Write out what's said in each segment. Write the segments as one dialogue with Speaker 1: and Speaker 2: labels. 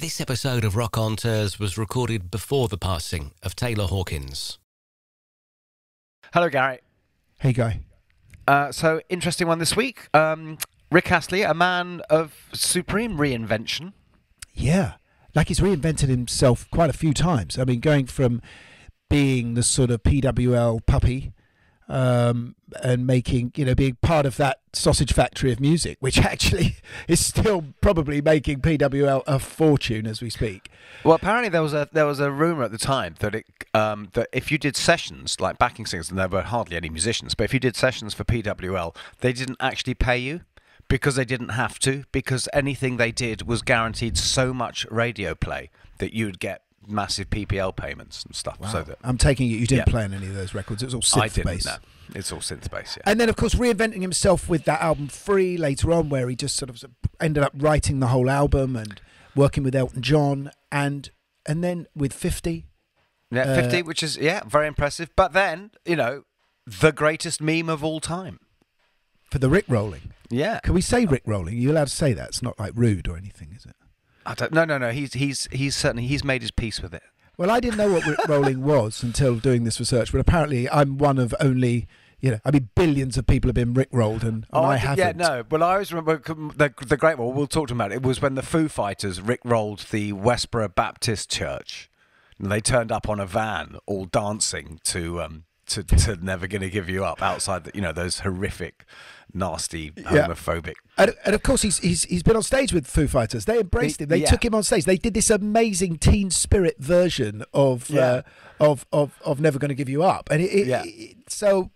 Speaker 1: This episode of Rockonteurs was recorded before the passing of Taylor Hawkins.
Speaker 2: Hello, Gary.
Speaker 3: Hey, Guy.
Speaker 2: So, interesting one this week. Rick Astley, a man of supreme reinvention.
Speaker 3: Yeah, like he's reinvented himself quite a few times. I mean, going from being the sort of PWL puppy and making, being part of that sausage factory of music, which actually is still probably making PWL a fortune as we speak.
Speaker 2: Well, apparently there was a rumor at the time that that if you did sessions like backing singers, and there were hardly any musicians, but if you did sessions for PWL, they didn't actually pay you because they didn't have to, because anything they did was guaranteed so much radio play that you would get massive PPL payments and stuff.
Speaker 3: Wow.
Speaker 2: So that
Speaker 3: I'm taking it you didn't play on any of those records. It was all synth-based.
Speaker 2: No. It's all synth-based, yeah.
Speaker 3: And then, of course, reinventing himself with that album Free later on, where he just sort of ended up writing the whole album and working with Elton John, and then with 50.
Speaker 2: Yeah, 50, which is, very impressive. But then, the greatest meme of all time.
Speaker 3: For the Rick rolling.
Speaker 2: Yeah.
Speaker 3: Can we say Rick rolling? Are you allowed to say that? It's not like rude or anything, is it?
Speaker 2: I don't. No. He's certainly made his peace with it.
Speaker 3: Well, I didn't know what Rick rolling was until doing this research, but apparently I'm one of only, billions of people have been Rick rolled and I haven't.
Speaker 2: Yeah, no. Well, I always remember the great one. We'll talk to him about it. It was when the Foo Fighters Rick rolled the Westboro Baptist Church, and they turned up on a van, all dancing to Never Gonna Give You Up outside those horrific, nasty, homophobic.
Speaker 3: And of course he's been on stage with Foo Fighters. They embraced him. They took him on stage. They did this amazing Teen Spirit version of Never Gonna Give You Up. And so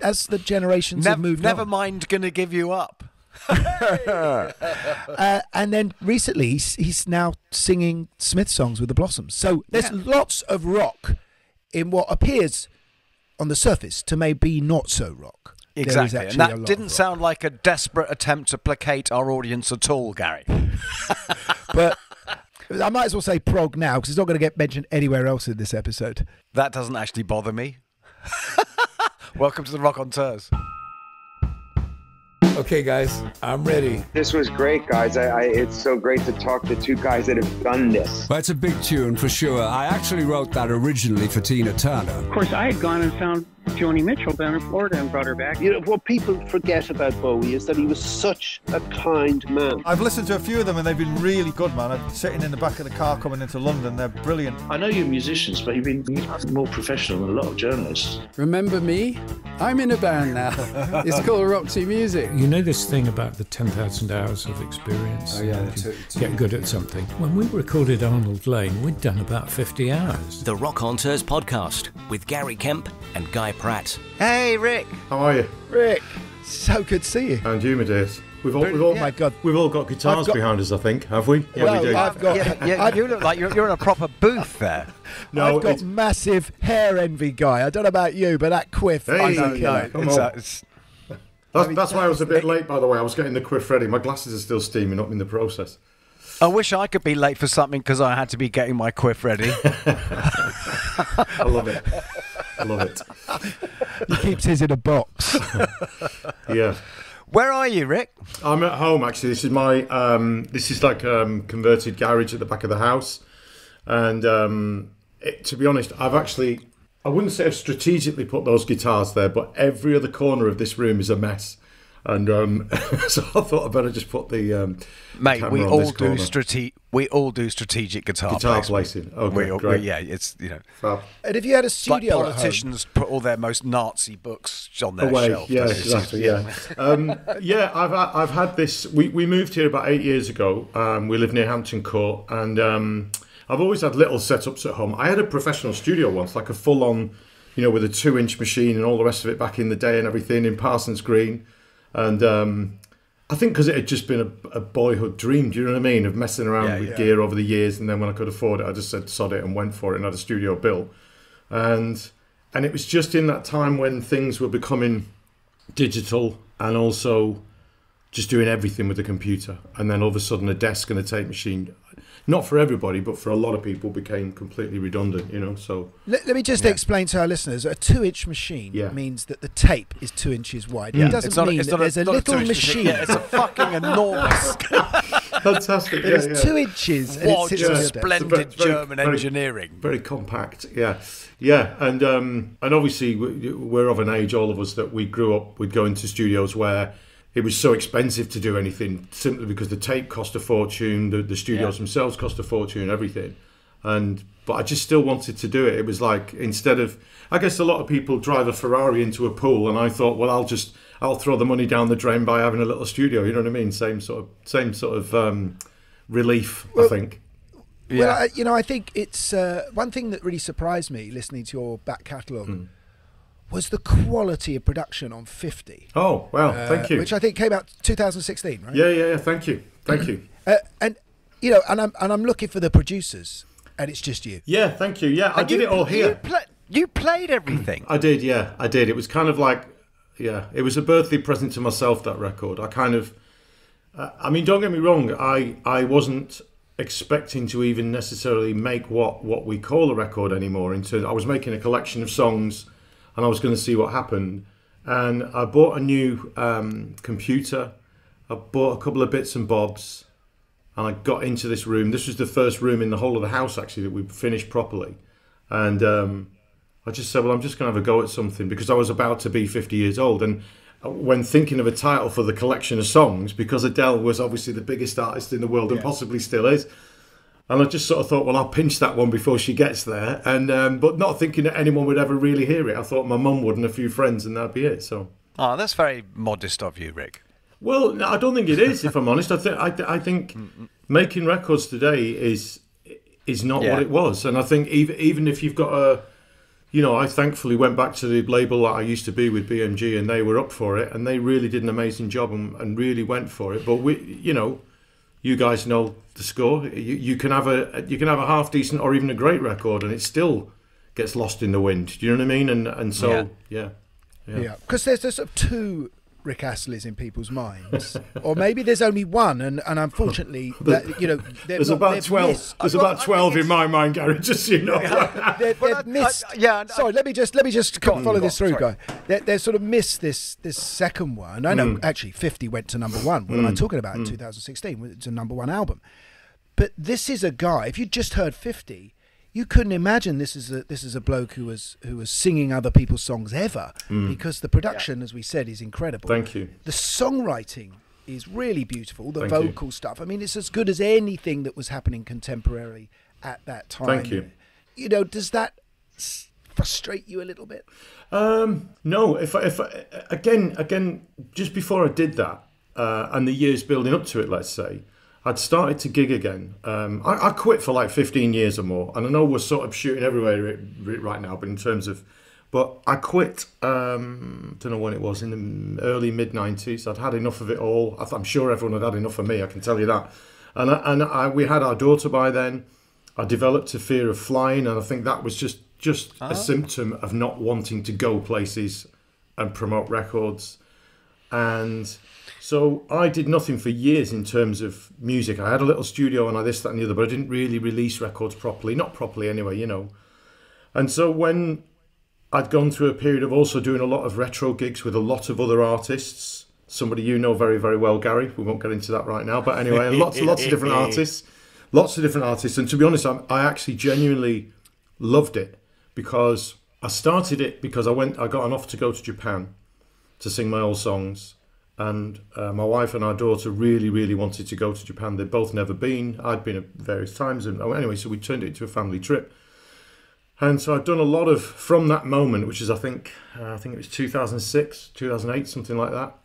Speaker 3: as the generations have moved
Speaker 2: never
Speaker 3: on.
Speaker 2: mind Gonna Give You Up.
Speaker 3: And then recently he's now singing Smith songs with the Blossoms. So there's lots of rock in what appears on the surface to maybe not so rock.
Speaker 2: Exactly, and that didn't sound like a desperate attempt to placate our audience at all, Gary.
Speaker 3: But I might as well say prog now, because it's not going to get mentioned anywhere else in this episode.
Speaker 2: That doesn't actually bother me. Welcome to the Rockonteurs.
Speaker 4: Okay, guys, I'm ready.
Speaker 5: This was great, guys. It's so great to talk to two guys that have done this.
Speaker 4: Well, it's a big tune for sure. I actually wrote that originally for Tina Turner.
Speaker 6: Of course, I had gone and found Joni Mitchell down in Florida and brought her back.
Speaker 7: What people forget about Bowie is that he was such a kind man.
Speaker 8: I've listened to a few of them and they've been really good, man. I'm sitting in the back of the car coming into London. They're brilliant.
Speaker 9: I know you're musicians, but you've been more professional than a lot of journalists.
Speaker 10: Remember me? I'm in a band now. It's called Roxy Music.
Speaker 11: You know this thing about the 10,000 hours of experience?
Speaker 4: Oh, yeah.
Speaker 11: Get good at something. When we recorded Arnold Lane, we'd done about 50 hours.
Speaker 1: The Rockonteurs podcast with Gary Kemp and Guy Pratt.
Speaker 2: Hey, Rick.
Speaker 12: How are you?
Speaker 3: Rick, so good to see you.
Speaker 12: And you, Matthias. We've all got guitars behind us, I think, have we?
Speaker 3: Yeah,
Speaker 12: we do.
Speaker 3: I've got.
Speaker 2: You look like you're in a proper booth there.
Speaker 12: No,
Speaker 3: I've got massive hair envy, Guy. I don't know about you, but that quiff.
Speaker 12: Hey,
Speaker 3: come on.
Speaker 12: That's why I was a bit late, by the way. I was getting the quiff ready. My glasses are still steaming up in the process.
Speaker 2: I wish I could be late for something because I had to be getting my quiff ready.
Speaker 12: I love it.
Speaker 3: He keeps his in a box.
Speaker 12: Yeah.
Speaker 2: Where are you, Rick?
Speaker 12: I'm at home, actually. This is my converted garage at the back of the house. And to be honest, I wouldn't say I've strategically put those guitars there, but every other corner of this room is a mess. And so I thought I'd better just put the
Speaker 2: mate.
Speaker 12: camera
Speaker 2: We
Speaker 12: on
Speaker 2: all
Speaker 12: this
Speaker 2: do
Speaker 12: corner.
Speaker 2: We all do strategic guitar
Speaker 12: placing. Okay, great.
Speaker 2: It's
Speaker 12: Fab.
Speaker 3: And if you had a studio,
Speaker 2: like politicians put all their most Nazi books on their shelf.
Speaker 12: Yeah, exactly. Yeah. I've had this. We moved here about 8 years ago. We live near Hampton Court, and I've always had little setups at home. I had a professional studio once, like a full-on, with a 2-inch machine and all the rest of it back in the day and everything in Parsons Green. And I think because it had just been a boyhood dream, do you know what I mean, of messing around with gear over the years. And then when I could afford it, I just said sod it and went for it and had a studio built. And it was just in that time when things were becoming digital and also just doing everything with the computer. And then all of a sudden a desk and a tape machine, not for everybody, but for a lot of people, became completely redundant, so...
Speaker 3: Let me just explain to our listeners. A 2-inch machine means that the tape is 2 inches wide.
Speaker 2: Yeah.
Speaker 3: It doesn't mean that there's a little machine.
Speaker 2: Yeah, it's a fucking enormous...
Speaker 12: Fantastic.
Speaker 3: It was 2 inches. And
Speaker 2: What
Speaker 3: it sits on your desk.
Speaker 2: splendid German engineering.
Speaker 12: Very compact, yeah. And obviously we're of an age, all of us, that we grew up with going to studios where it was so expensive to do anything, simply because the tape cost a fortune, the studios themselves cost a fortune, everything. But I just still wanted to do it. It was like, instead of, I guess a lot of people drive a Ferrari into a pool, and I thought, well, I'll throw the money down the drain by having a little studio. You know what I mean? Same sort of relief, I think.
Speaker 3: Well, I think it's one thing that really surprised me listening to your back catalogue was the quality of production on 50.
Speaker 12: Oh, well, thank you.
Speaker 3: Which I think came out 2016, right?
Speaker 12: Yeah. Thank you.
Speaker 3: And I'm looking for the producers, and it's just you.
Speaker 12: Yeah, thank you. Yeah, I did it all here.
Speaker 2: You played everything.
Speaker 12: I did. Yeah, I did. It was kind of like, it was a birthday present to myself, that record. I kind of, I mean, don't get me wrong. I wasn't expecting to even necessarily make what we call a record anymore. I was making a collection of songs, and I was going to see what happened. And I bought a new computer. I bought a couple of bits and bobs, and I got into this room. This was the first room in the whole of the house, actually, that we finished properly. And I just said, well, I'm just going to have a go at something, because I was about to be 50 years old. And when thinking of a title for the collection of songs, because Adele was obviously the biggest artist in the world and possibly still is, and I just sort of thought, well, I'll pinch that one before she gets there. And but not thinking that anyone would ever really hear it. I thought my mum would and a few friends, and that'd be it. So. Oh,
Speaker 2: that's very modest of you, Rick.
Speaker 12: Well, no, I don't think it is, if I'm honest. I think making records today is not what it was. And I think even if you've got I thankfully went back to the label that I used to be with, BMG, and they were up for it, and they really did an amazing job and really went for it. But you guys know the score. You can have a half decent or even a great record, and it still gets lost in the wind. Do you know what I mean? And so yeah.
Speaker 3: Because there's sort of two Rick Astleys in people's minds, or maybe there's only one, and unfortunately,
Speaker 12: there's about 12. There's about 12 in my mind, Gary. Just so you know,
Speaker 3: they've missed. Sorry, let me just follow this through, guy. They've sort of missed this second one. I know actually 50 went to number one. What am I talking about? In 2016, it's a number one album. But this is a guy. If you just heard 50. You couldn't imagine this is a bloke who was singing other people's songs ever, because the production, as we said, is incredible.
Speaker 12: Thank you.
Speaker 3: The songwriting is really beautiful. The vocal stuff. I mean, it's as good as anything that was happening contemporarily at that time.
Speaker 12: Thank you.
Speaker 3: Does that frustrate you a little bit?
Speaker 12: No. If again, just before I did that, and the years building up to it, let's say, I'd started to gig again. I quit for like 15 years or more, and I know we're sort of shooting everywhere right now, but I quit, don't know when it was, in the early mid-90s. I'd had enough of it all. I'm sure everyone had had enough of me, I can tell you that. And we had our daughter by then. I developed a fear of flying, and I think that was just a symptom of not wanting to go places and promote records. And so I did nothing for years in terms of music. I had a little studio and this, that and the other, but I didn't really release records properly. Not properly anyway, And so when I'd gone through a period of also doing a lot of retro gigs with a lot of other artists, somebody you know very, very well, Gary. We won't get into that right now. But anyway, lots of different artists. Lots of different artists. And to be honest, I actually genuinely loved it, because I started it because I got an offer to go to Japan to sing my old songs. And my wife and our daughter really, really wanted to go to Japan. They'd both never been. I'd been at various times. And anyway, so we turned it into a family trip. And so I'd done a lot from that moment, which is, I think it was 2006, 2008, something like that.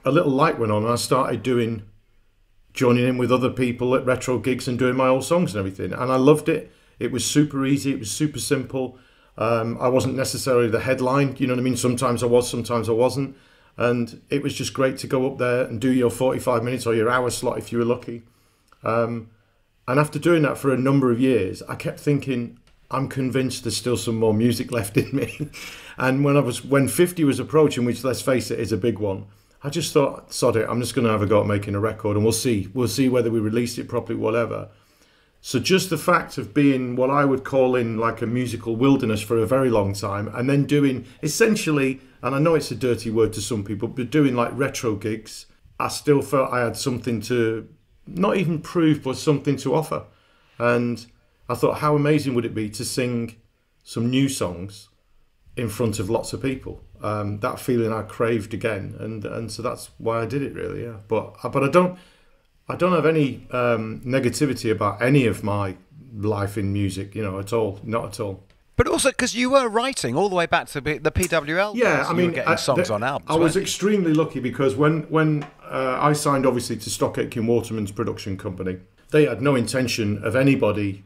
Speaker 12: A little light went on, and I started joining in with other people at retro gigs and doing my old songs and everything. And I loved it. It was super easy. It was super simple. I wasn't necessarily the headline. You know what I mean? Sometimes I was, sometimes I wasn't. And it was just great to go up there and do your 45 minutes or your hour slot if you were lucky. And after doing that for a number of years, I kept thinking, I'm convinced there's still some more music left in me. And when 50 was approaching, which, let's face it, is a big one, I just thought, sod it, I'm just going to have a go at making a record, and we'll see whether we release it properly, whatever. So just the fact of being what I would call in like a musical wilderness for a very long time, and then doing essentially, and I know it's a dirty word to some people, but doing like retro gigs, I still felt I had something to not even prove, but something to offer. And I thought, how amazing would it be to sing some new songs in front of lots of people? That feeling I craved again, and so that's why I did it, really. Yeah, but I don't have any negativity about any of my life in music, at all, not at all.
Speaker 2: But also because you were writing all the way back to the PWL.
Speaker 12: Yeah, I mean,
Speaker 2: you were getting songs on albums.
Speaker 12: I was extremely lucky because when I signed, obviously, to Aitken and Waterman's production company, they had no intention of anybody.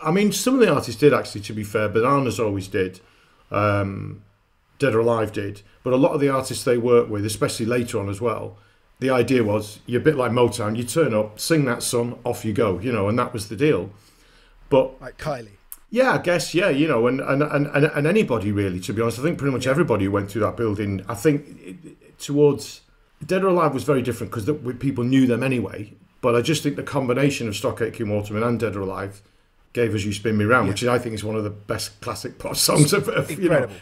Speaker 12: I mean, some of the artists did, actually, to be fair. Bananas always did. Dead or Alive did. But a lot of the artists they worked with, especially later on as well, the idea was, you're a bit like Motown, you turn up, sing that song, off you go, and that was the deal. But
Speaker 3: like Kylie.
Speaker 12: Yeah, I guess, yeah, and anybody really, to be honest. I think pretty much everybody who went through that building, I think towards Dead or Alive was very different because people knew them anyway. But I just think the combination of Aitken and Waterman and Dead or Alive gave us You Spin Me Round, which I think is one of the best classic pop songs of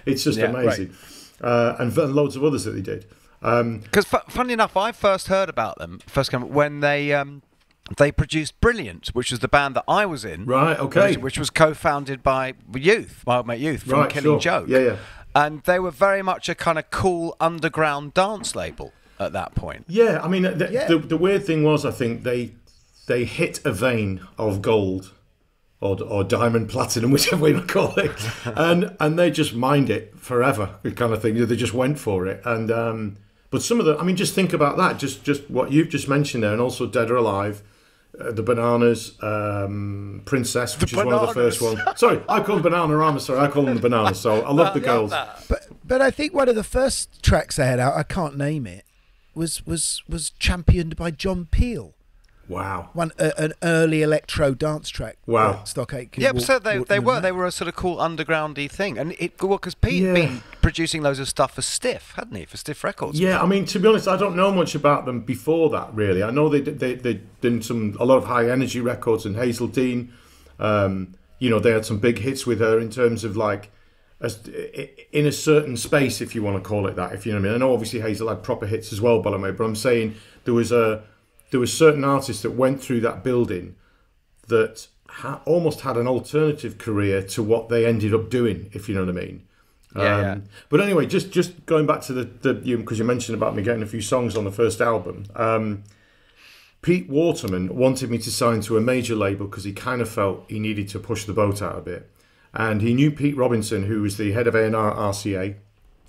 Speaker 12: it's just amazing. And loads of others that they did.
Speaker 2: Because funny enough, I first heard about them when they produced Brilliant, which was the band that I was in.
Speaker 12: Right, okay.
Speaker 2: Which was co-founded by my old mate Youth from Killing Joke.
Speaker 12: Yeah.
Speaker 2: And they were very much a kind of cool underground dance label at that point.
Speaker 12: Yeah, I mean, the weird thing was, I think they hit a vein of gold or diamond, platinum, whichever way you call it, and they just mined it forever, kind of thing. They just went for it. And but some of the, I mean, just think about that, just what you've just mentioned there, and also Dead or Alive. The Bananas, Princess, which is one of the first ones. Sorry, I call them Bananarama. Sorry, I call them the Bananas. So I love the girls.
Speaker 3: But I think one of the first tracks they had out, I can't name it, was championed by John Peel.
Speaker 12: Wow.
Speaker 3: An early electro dance track.
Speaker 12: Wow.
Speaker 3: Aitken.
Speaker 2: Yeah, so they were a sort of cool undergroundy thing, and because Pete had been producing loads of stuff for Stiff, hadn't he? For Stiff Records.
Speaker 12: Yeah, I mean, to be honest, I don't know much about them before that. Really, I know they did a lot of high energy records, and Hazeltine. They had some big hits with her in terms of like, in a certain space, if you want to call it that. If you know what I mean. I know obviously Hazel had proper hits as well, by the way, but I'm saying there was certain artists that went through that building that almost had an alternative career to what they ended up doing, if you know what I mean.
Speaker 2: Yeah.
Speaker 12: But anyway, just going back to because you mentioned about me getting a few songs on the first album. Pete Waterman wanted me to sign to a major label because he kind of felt he needed to push the boat out a bit. And he knew Pete Robinson, who was the head of A&R RCA.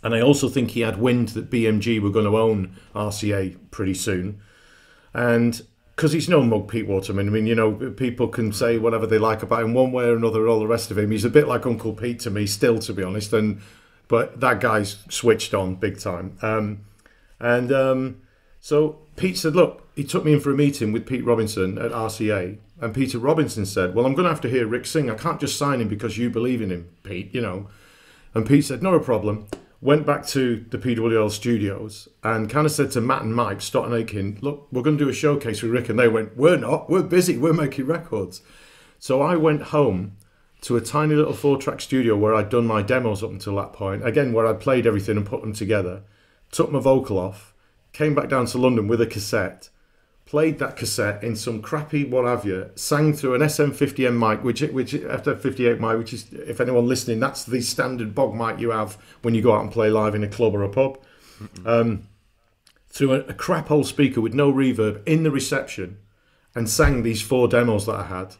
Speaker 12: And I also think he had wind that BMG were going to own RCA pretty soon. And because he's no mug, Pete Waterman. I mean, people can say whatever they like about him one way or another, all the rest of him. He's a bit like Uncle Pete to me still, to be honest. But that guy's switched on big time. So Pete said, look, he took me in for a meeting with Pete Robinson at RCA. And Peter Robinson said, well, I'm going to have to hear Rick sing. I can't just sign him because you believe in him, Pete, And Pete said, not a problem. Went back to the PWL studios and kind of said to Matt and Mike, Stott and Aitken, look, we're going to do a showcase with Rick. And they went, we're not, we're busy, we're making records. So I went home to a tiny little 4-track studio where I'd done my demos up until that point. Again, where I'd played everything and put them together, took my vocal off, came back down to London with a cassette, played that cassette in some crappy what have you, sang through an SM50M mic, which FM58 mic, which is, if anyone listening, that's the standard bog mic you have when you go out and play live in a club or a pub. Through a crap old speaker with no reverb in the reception, and sang these 4 demos that I had.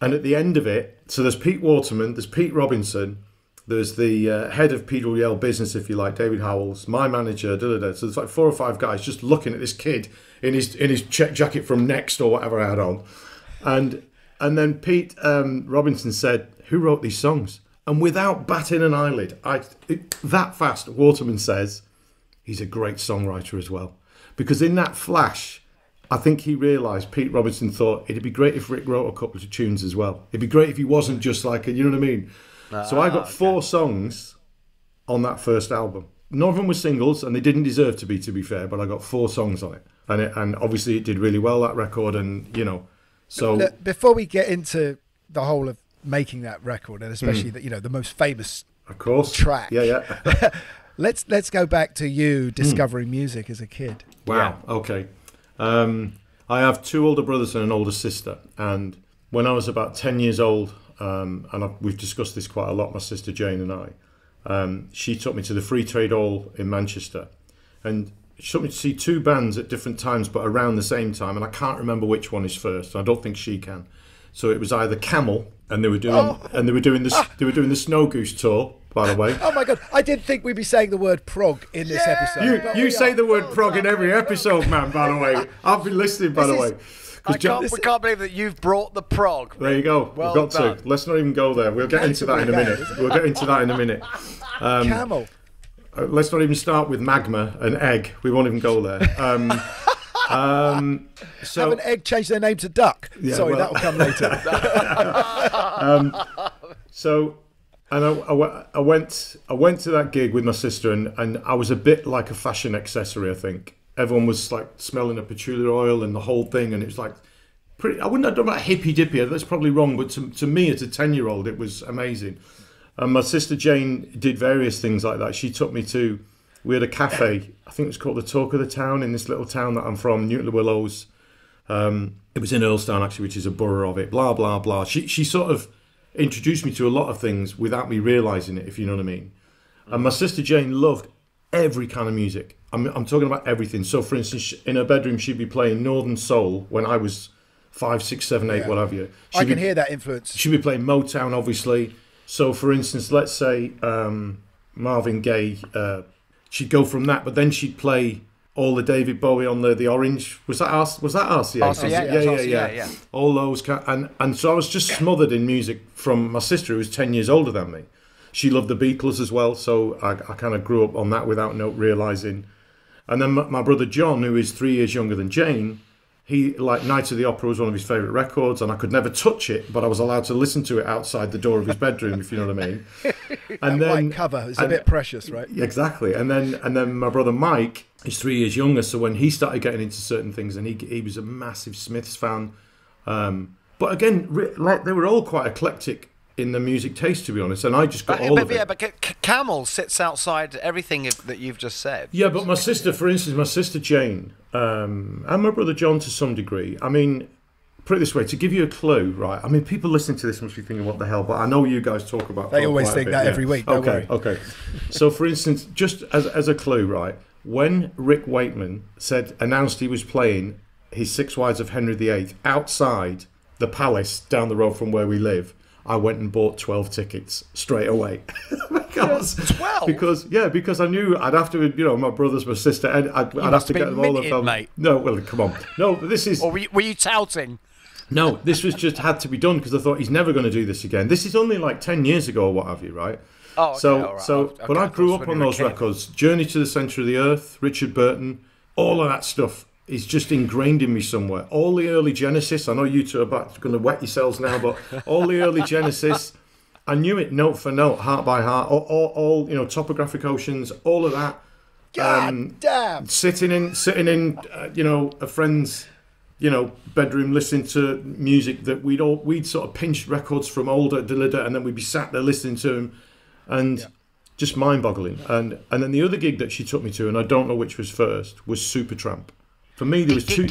Speaker 12: And at the end of it, so there's Pete Waterman, there's Pete Robinson, there's the head of PWL business, if you like, David Howells, my manager, So there's like 4 or 5 guys just looking at this kid in his check jacket from Next or whatever I had on. And then Pete Robinson said, who wrote these songs? And without batting an eyelid, that fast, Waterman says, he's a great songwriter as well. Because in that flash, I think he realised, Pete Robinson thought, it'd be great if Rick wrote a couple of tunes as well. It'd be great if he wasn't just like, you know what I mean? So I got 4 songs on that first album. None of them were singles, and they didn't deserve to be fair, but I got 4 songs on it. And obviously it did really well, that record, and, so...
Speaker 3: Look, before we get into the whole of making that record, and especially the most famous
Speaker 12: of course
Speaker 3: track.
Speaker 12: Yeah.
Speaker 3: let's go back to you discovering music as a kid.
Speaker 12: Wow, okay. I have 2 older brothers and an older sister. And when I was about 10 years old, we've discussed this quite a lot, my sister Jane and I, she took me to the Free Trade Hall in Manchester. And she took me to see 2 bands at different times, but around the same time. And I can't remember which one is first. I don't think she can. So it was either Camel, and they were doing the Snow Goose tour, by the way.
Speaker 3: Oh my God! I didn't think we'd be saying the word prog in this episode.
Speaker 12: You say the word prog in every episode, man. By the way, I've been listening. By the way,
Speaker 2: we can't believe that you've brought the prog.
Speaker 12: There you go.
Speaker 2: Well
Speaker 12: We've got
Speaker 2: done.
Speaker 12: to. Let's not even go there. We'll get into that in a minute.
Speaker 3: Camel.
Speaker 12: Let's not even start with magma and egg. We won't even go there. So
Speaker 3: have an egg change their name to duck.
Speaker 12: Yeah,
Speaker 3: Sorry,
Speaker 12: well,
Speaker 3: that'll come later.
Speaker 12: I went to that gig with my sister, and I was a bit like a fashion accessory. I think everyone was like smelling of patchouli oil and the whole thing, and it was like pretty. I wouldn't have done about hippy dippy. That's probably wrong, but to me as a 10-year-old, it was amazing. And my sister Jane did various things like that. She took me to. We had a cafe, I think it was called the Talk of the Town, in this little town that I'm from, Newton Willows. It was in Earlstown, actually, which is a borough of it, blah, blah, blah. She sort of introduced me to a lot of things without me realising it, if you know what I mean. And my sister Jane loved every kind of music. I'm talking about everything. So, for instance, in her bedroom, she'd be playing Northern Soul when I was 5, 6, 7, 8, what have you.
Speaker 3: I can hear that influence.
Speaker 12: She'd be playing Motown, obviously. So, for instance, let's say Marvin Gaye... she'd go from that, but then she'd play all the David Bowie on the Orange. Was that RCA? Yeah. All those and so I was just smothered in music from my sister, who was 10 years older than me. She loved the Beatles as well, so I kind of grew up on that without realising. And then my brother John, who is 3 years younger than Jane, he like Night of the Opera was one of his favourite records, and I could never touch it, but I was allowed to listen to it outside the door of his bedroom, if you know what I mean. And then
Speaker 3: white cover is a bit precious, right?
Speaker 12: Exactly. And then my brother Mike is 3 years younger, so when he started getting into certain things, and he was a massive Smiths fan. But again, like they were all quite eclectic in the music taste, to be honest, and I just got all of it.
Speaker 2: But Camel sits outside everything that you've just said.
Speaker 12: Yeah, but my sister, for instance, my sister Jane, and my brother John to some degree, I mean, put it this way, to give you a clue, right? I mean, people listening to this must be thinking, what the hell? But I know you guys talk about...
Speaker 3: They always think that every week, don't worry.
Speaker 12: Okay. So, for instance, just as a clue, right, when Rick Wakeman announced he was playing his Six Wives of Henry VIII outside the Palace down the road from where we live, I went and bought 12 tickets straight away.
Speaker 2: 12?
Speaker 12: Because I knew I'd have to, my brothers, my sister, I'd have to get them all of them.
Speaker 2: Mate.
Speaker 12: No, well, come on. No, this is...
Speaker 2: Or were you touting?
Speaker 12: No, this was just had to be done because I thought he's never going to do this again. This is only like 10 years ago or what have you, right?
Speaker 2: Oh, okay,
Speaker 12: So when I grew up on those records, Journey to the Centre of the Earth, Richard Burton, all of that stuff is just ingrained in me somewhere. All the early Genesis, I know you two are about going to wet yourselves now, but all the early Genesis, I knew it note for note, heart by heart, all Topographic Oceans, all of that.
Speaker 3: God damn!
Speaker 12: Sitting in a friend's bedroom listening to music that we'd sort of pinched records from older, and then we'd be sat there listening to them, and just mind-boggling. And then the other gig that she took me to, and I don't know which was first, was Supertramp. For me, there was two.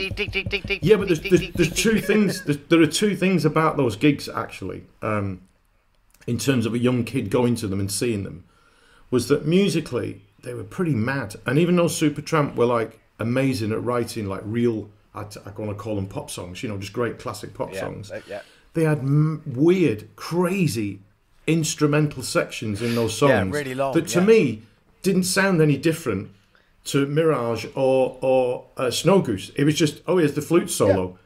Speaker 12: Yeah, but there's two things. There are two things about those gigs actually. In terms of a young kid going to them and seeing them, was that musically they were pretty mad, and even though Supertramp were like amazing at writing like real, I want to call them pop songs, just great classic pop songs. They had weird, crazy instrumental sections in those songs
Speaker 2: really long,
Speaker 12: that to me didn't sound any different to Mirage or Snow Goose. It was just, here's the flute solo.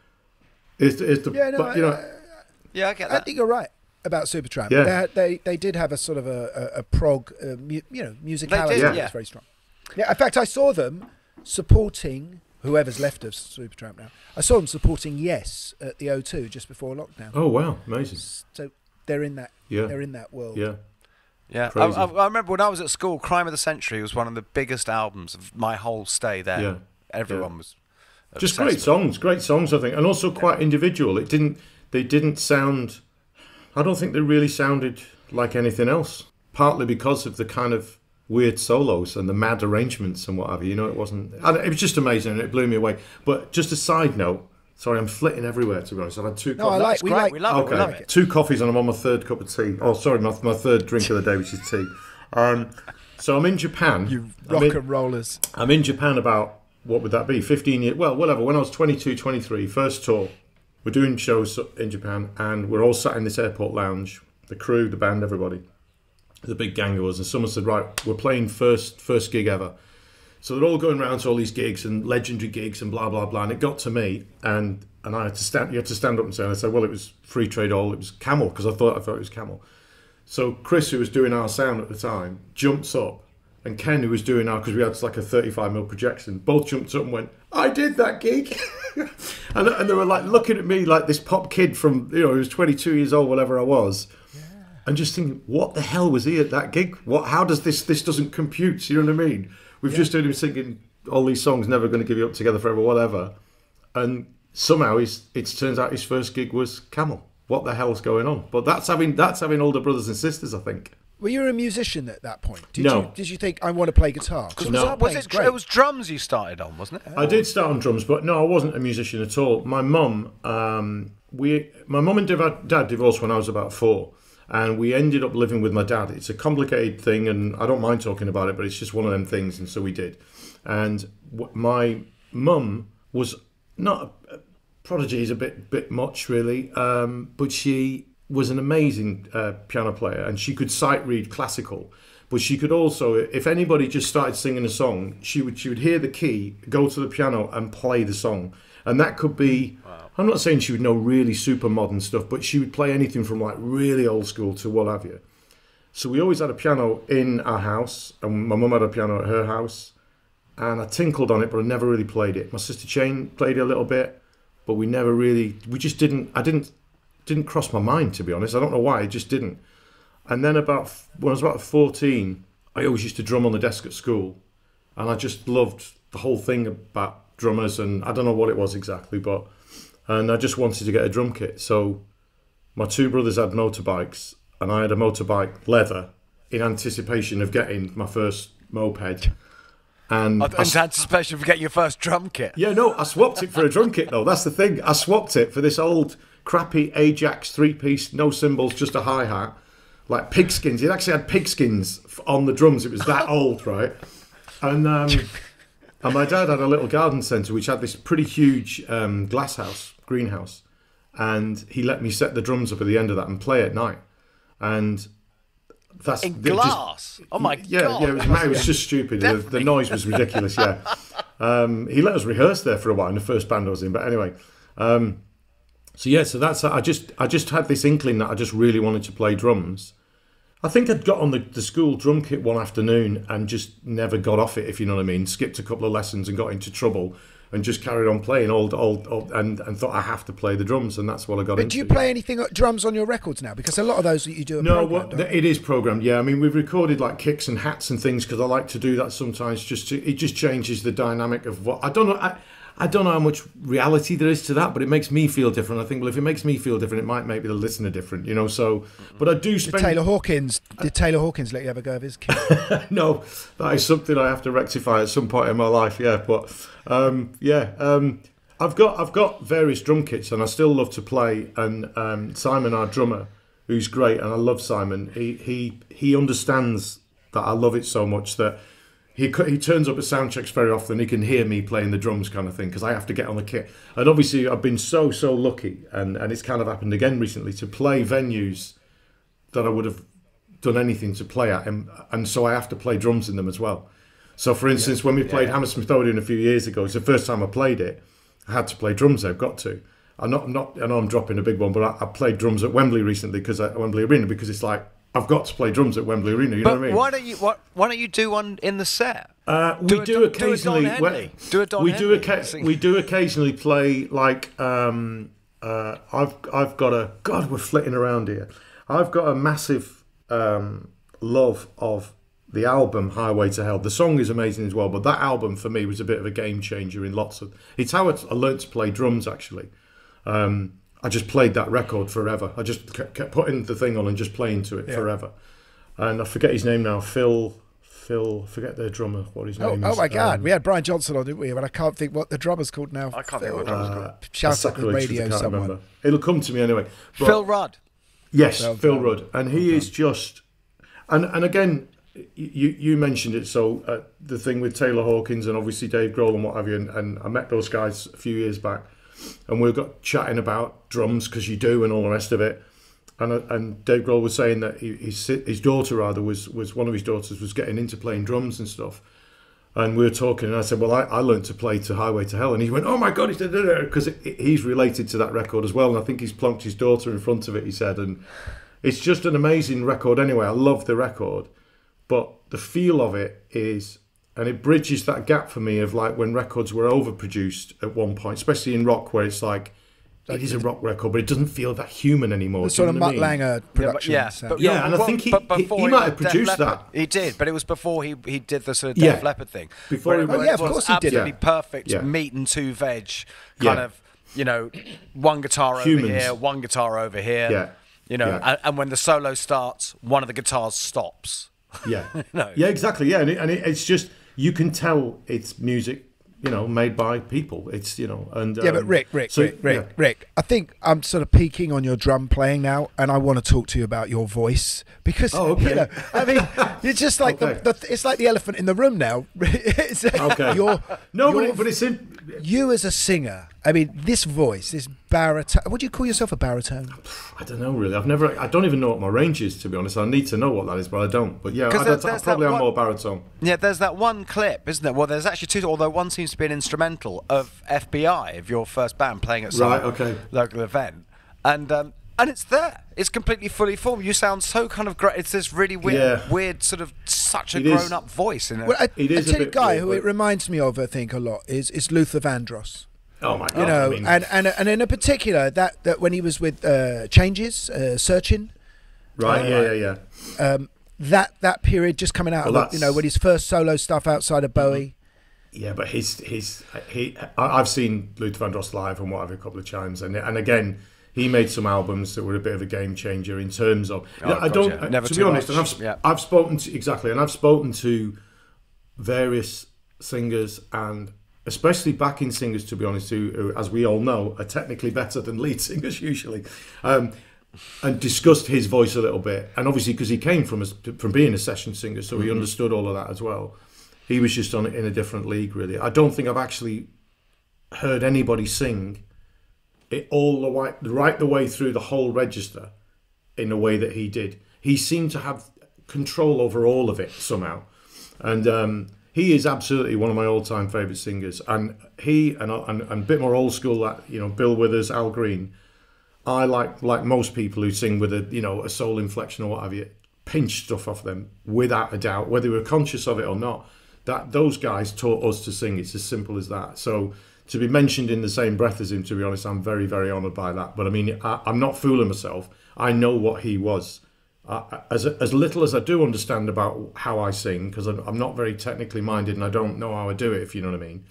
Speaker 12: I get
Speaker 2: that.
Speaker 3: I think you're right about Supertramp.
Speaker 12: Yeah.
Speaker 3: They did have a sort of a prog, musicality
Speaker 2: They did,
Speaker 3: that was very strong. Yeah, in fact, I saw them supporting whoever's left of Supertramp now. I saw them supporting Yes at the O2 just before lockdown.
Speaker 12: Oh wow, amazing!
Speaker 3: So they're in that.
Speaker 12: Yeah.
Speaker 3: They're in that world.
Speaker 12: Yeah.
Speaker 2: Yeah, I remember when I was at school, Crime of the Century was one of the biggest albums of my whole stay there.
Speaker 12: Yeah.
Speaker 2: Everyone was
Speaker 12: just great songs, I think, and also quite individual. They didn't sound. I don't think they really sounded like anything else. Partly because of the kind of weird solos and the mad arrangements and what have you. It wasn't. It was just amazing and it blew me away. But just a side note, Sorry, I'm flitting everywhere, to be honest. I've had 2
Speaker 3: No,
Speaker 12: coffees.
Speaker 3: we love it. We love it.
Speaker 12: 2 coffees and I'm on my 3rd cup of tea. Oh, sorry, my 3rd drink of the day, which is tea. So I'm in Japan.
Speaker 3: You rock and rollers.
Speaker 12: I'm in Japan about, what would that be, 15 years? Well, whatever. When I was 22, 23, first tour, we're doing shows in Japan and we're all sat in this airport lounge, the crew, the band, everybody. There's a big gang of us and someone said, right, we're playing first gig ever. So they're all going around to all these gigs and legendary gigs and blah, blah, blah. And it got to me and I had to stand, you had to stand up and say, and I said, well, it was Free Trade All, it was Camel, because I thought it was Camel. So Chris, who was doing our sound at the time, jumps up, and Ken, who was doing our, because we had like a 35mm projection, both jumped up and went, I did that gig. and they were like looking at me like this pop kid from, who was 22 years old, whatever I was. Yeah. And just thinking, what the hell was he at that gig? How does this doesn't compute, you know what I mean? We've just heard him singing all these songs, Never Gonna Give You Up, Together Forever, whatever. And somehow it turns out his first gig was Camel. What the hell's going on? But that's having older brothers and sisters, I think.
Speaker 3: Were you a musician at that point?
Speaker 12: No.
Speaker 3: Did you think, I want to play guitar?
Speaker 12: No.
Speaker 2: It was drums you started on, wasn't it?
Speaker 12: I did start on drums, but no, I wasn't a musician at all. My mum, my mum and dad divorced when I was about 4. And we ended up living with my dad. It's a complicated thing, and I don't mind talking about it, but it's just one of them things, and so we did. And my mum was not a prodigy, is a bit much, really, but she was an amazing piano player, and she could sight read classical. But she could also, if anybody just started singing a song, she would hear the key, go to the piano, and play the song. And that could be... I'm not saying she would know really super modern stuff, but she would play anything from like really old school to what have you. So we always had a piano in our house, and my mum had a piano at her house, and I tinkled on it, but I never really played it. My sister Jane played it a little bit, but we just didn't. I didn't cross my mind, to be honest. I don't know why, it just didn't. And then when I was about 14, I always used to drum on the desk at school, and I just loved the whole thing about drummers, and I don't know what it was exactly, and I just wanted to get a drum kit. So my 2 brothers had motorbikes, and I had a motorbike leather in anticipation of getting my first moped. And
Speaker 2: in anticipation of getting your first drum kit?
Speaker 12: Yeah, no, I swapped it for a drum kit, though. That's the thing. I swapped it for this old, crappy Ajax 3-piece, no cymbals, just a hi-hat, like pigskins. It actually had pigskins on the drums. It was that old, right? And my dad had a little garden centre which had this pretty huge greenhouse, and he let me set the drums up at the end of that and play at night. And that's
Speaker 2: in glass. Oh my god!
Speaker 12: Yeah, it was just stupid. The noise was ridiculous. Yeah, he let us rehearse there for a while in the first band I was in. But anyway, so that's I just had this inkling that I just really wanted to play drums. I think I'd got on the school drum kit one afternoon and just never got off it, if you know what I mean. Skipped a couple of lessons and got into trouble and just carried on playing and thought I have to play the drums, and that's what I got into.
Speaker 3: But do you play anything drums on your records now? Because a lot of those that you do are programmed.
Speaker 12: No, it is programmed, yeah. I mean, we've recorded like kicks and hats and things because I like to do that sometimes. It just changes the dynamic of what... I don't know how much reality there is to that, but it makes me feel different. I think, well, if it makes me feel different, it might make the listener different, so... But I do spend...
Speaker 3: Did Taylor Hawkins let you have a go of his kit?
Speaker 12: No, that is something I have to rectify at some point in my life, yeah. But, I've got various drum kits, and I still love to play. And Simon, our drummer, who's great, and I love Simon, he understands that I love it so much that... He turns up at sound checks very often. He can hear me playing the drums kind of thing because I have to get on the kit. And obviously I've been so lucky, and it's kind of happened again recently, to play venues that I would have done anything to play at. And so I have to play drums in them as well. So for instance, when we played Hammersmith Odeon a few years ago, it's the first time I played it. I had to play drums. I've got to. I know I'm dropping a big one, but I played drums at Wembley recently at Wembley Arena because it's like, I've got to play drums at Wembley Arena. You know what I mean?
Speaker 2: Why don't you do one in the set?
Speaker 12: We do occasionally. We do occasionally play like. I've got a God. We're flitting around here. I've got a massive love of the album Highway to Hell. The song is amazing as well, but that album for me was a bit of a game changer in lots of. It's how I learned to play drums actually. I just played that record forever. I just kept putting the thing on and just playing to it forever. And I forget his name now. Phil Phil, forget their drummer, what his name is.
Speaker 3: Oh my God, we had Brian Johnson on, didn't we? But I can't think what the drummer's called now.
Speaker 2: I can't think what the drummer's called.
Speaker 3: Shout at the radio someone.
Speaker 12: Remember. It'll come to me anyway. But,
Speaker 2: Phil Rudd.
Speaker 12: Yes, Phil Rudd. And he is just... And again, you mentioned it, so the thing with Taylor Hawkins and obviously Dave Grohl and what have you, and I met those guys a few years back, and we got chatting about drums, because you do, and all the rest of it. And Dave Grohl was saying that his daughter, rather, was one of his daughters was getting into playing drums and stuff. And we were talking, and I said, well, I learned to play to Highway to Hell. And he went, oh my God, he said, because he's related to that record as well. And I think he's plonked his daughter in front of it, he said. And it's just an amazing record anyway. I love the record. But the feel of it is, and it bridges that gap for me of like when records were overproduced at one point, especially in rock, where it's like, it is a rock record, but it doesn't feel that human anymore.
Speaker 3: The sort of Mutt Lange production.
Speaker 12: Yeah, and I think he might have produced that.
Speaker 2: He did, but it was before he did the sort of Def Leppard thing.
Speaker 12: Before
Speaker 2: of course he did. Absolutely perfect meat and two veg kind of, one guitar over here, one guitar over here. And when the solo starts, one of the guitars stops.
Speaker 12: Yeah, yeah, exactly. Yeah, and it's just, you can tell it's music, made by people. It's, and
Speaker 3: but Rick, I think I'm sort of peaking on your drum playing now, and I want to talk to you about your voice, because I mean, it's just like it's like the elephant in the room now. It's,
Speaker 12: but it's in
Speaker 3: you as a singer. I mean, this voice, this baritone. Would you call yourself a baritone?
Speaker 12: I don't know, really. I don't even know what my range is, to be honest. I need to know what that is, but I don't. But yeah, I probably am more baritone.
Speaker 2: Yeah, there's that one clip, isn't there? Well, there's actually two, although one seems to be an instrumental of FBI, of your first band playing at some local event. And it's there. It's completely fully formed. You sound so kind of great. It's this really weird sort of such a grown-up voice.
Speaker 3: Well, I tell you a guy who it reminds me of, I think, a lot is Luther Vandross.
Speaker 12: Oh my God!
Speaker 3: And in a particular that when he was with Changes, Searching,
Speaker 12: right?
Speaker 3: That period just coming out of when his first solo stuff outside of Bowie.
Speaker 12: Yeah, but I've seen Luther Vandross live and whatever a couple of times, and again, he made some albums that were a bit of a game changer in terms of. To be honest, and I've spoken to various singers and especially backing singers, to be honest, who, as we all know, are technically better than lead singers usually, and discussed his voice a little bit. And obviously, because he came from being a session singer, so he understood all of that as well. He was just in a different league, really. I don't think I've actually heard anybody sing it right the way through the whole register in a way that he did. He seemed to have control over all of it somehow, and he is absolutely one of my all-time favourite singers. And he and a bit more old school, Bill Withers, Al Green. I like most people who sing with a soul inflection or what have you, pinch stuff off them without a doubt, whether we're conscious of it or not. That those guys taught us to sing. It's as simple as that. So to be mentioned in the same breath as him, to be honest, I'm very, very honoured by that. But I mean, I'm not fooling myself. I know what he was. As little as I do understand about how I sing, because I'm not very technically minded and I don't know how I do it, if you know what I mean.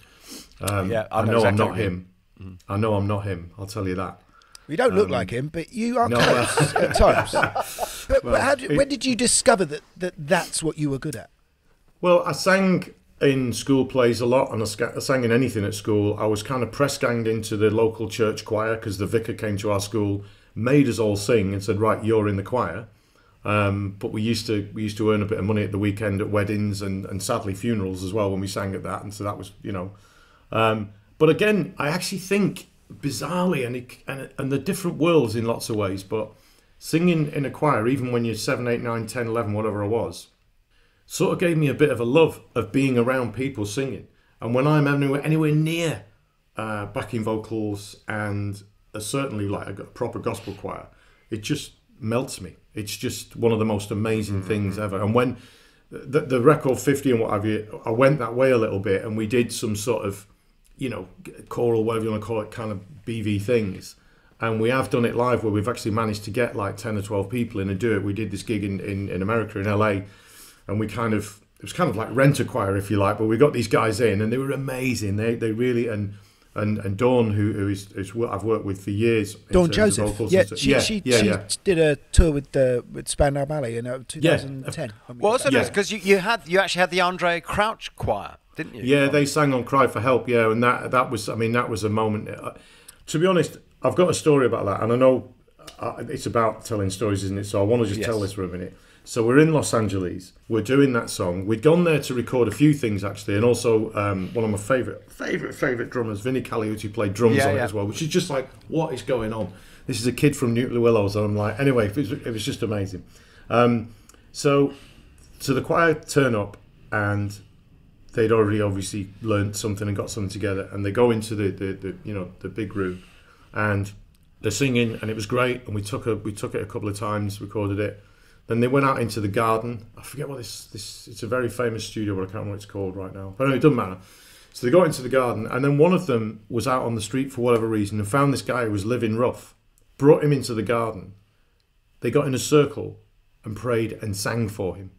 Speaker 12: I know I'm not him. I know I'm not him. I'll tell you that.
Speaker 3: You don't look like him, but you are close at times. When did you discover that's what you were good at?
Speaker 12: Well, I sang in school plays a lot, and I sang in anything at school. I was kind of press ganged into the local church choir because the vicar came to our school, made us all sing, and said, "Right, you're in the choir." But we used to earn a bit of money at the weekend at weddings and sadly funerals as well when we sang at that, and so that was But again, I actually think bizarrely, and the different worlds in lots of ways, but singing in a choir, even when you're 7, 8, 9, 10, 11, whatever I was, sort of gave me a bit of a love of being around people singing. And when I'm anywhere near backing vocals and certainly like a proper gospel choir, it just melts me. It's just one of the most amazing things ever. And when the record 50 and what have you, I went that way a little bit, and we did some sort of, choral, whatever you want to call it, kind of BV things. And we have done it live where we've actually managed to get like 10 or 12 people in and do it. We did this gig in America, in LA, and it was kind of like rent a choir, if you like, but we got these guys in and they were amazing. They really, and and Dawn, who is I've worked with for years.
Speaker 3: Dawn Joseph. Yeah, she did a tour with Spandau Ballet in 2010.
Speaker 2: Well, also because you actually had the Andre Crouch choir, didn't you?
Speaker 12: Yeah, they sang on "Cry for Help." Yeah, and that was a moment. To be honest, I've got a story about that, and I know it's about telling stories, isn't it? So I want to just tell this for a minute. So we're in Los Angeles. We're doing that song. We'd gone there to record a few things actually, and also one of my favorite drummers, Vinnie Caliuti, played drums on it as well, which is just like, what is going on? This is a kid from Nuclear Willows, and I'm like, anyway, it was just amazing. So the choir turn up, and they'd already obviously learned something and got something together, and they go into the big room, and they're singing, and it was great, and we took it a couple of times, recorded it. Then they went out into the garden. I forget what it's a very famous studio, but I can't remember what it's called right now. But anyway, it doesn't matter. So they got into the garden, and then one of them was out on the street for whatever reason and found this guy who was living rough, brought him into the garden. They got in a circle and prayed and sang for him.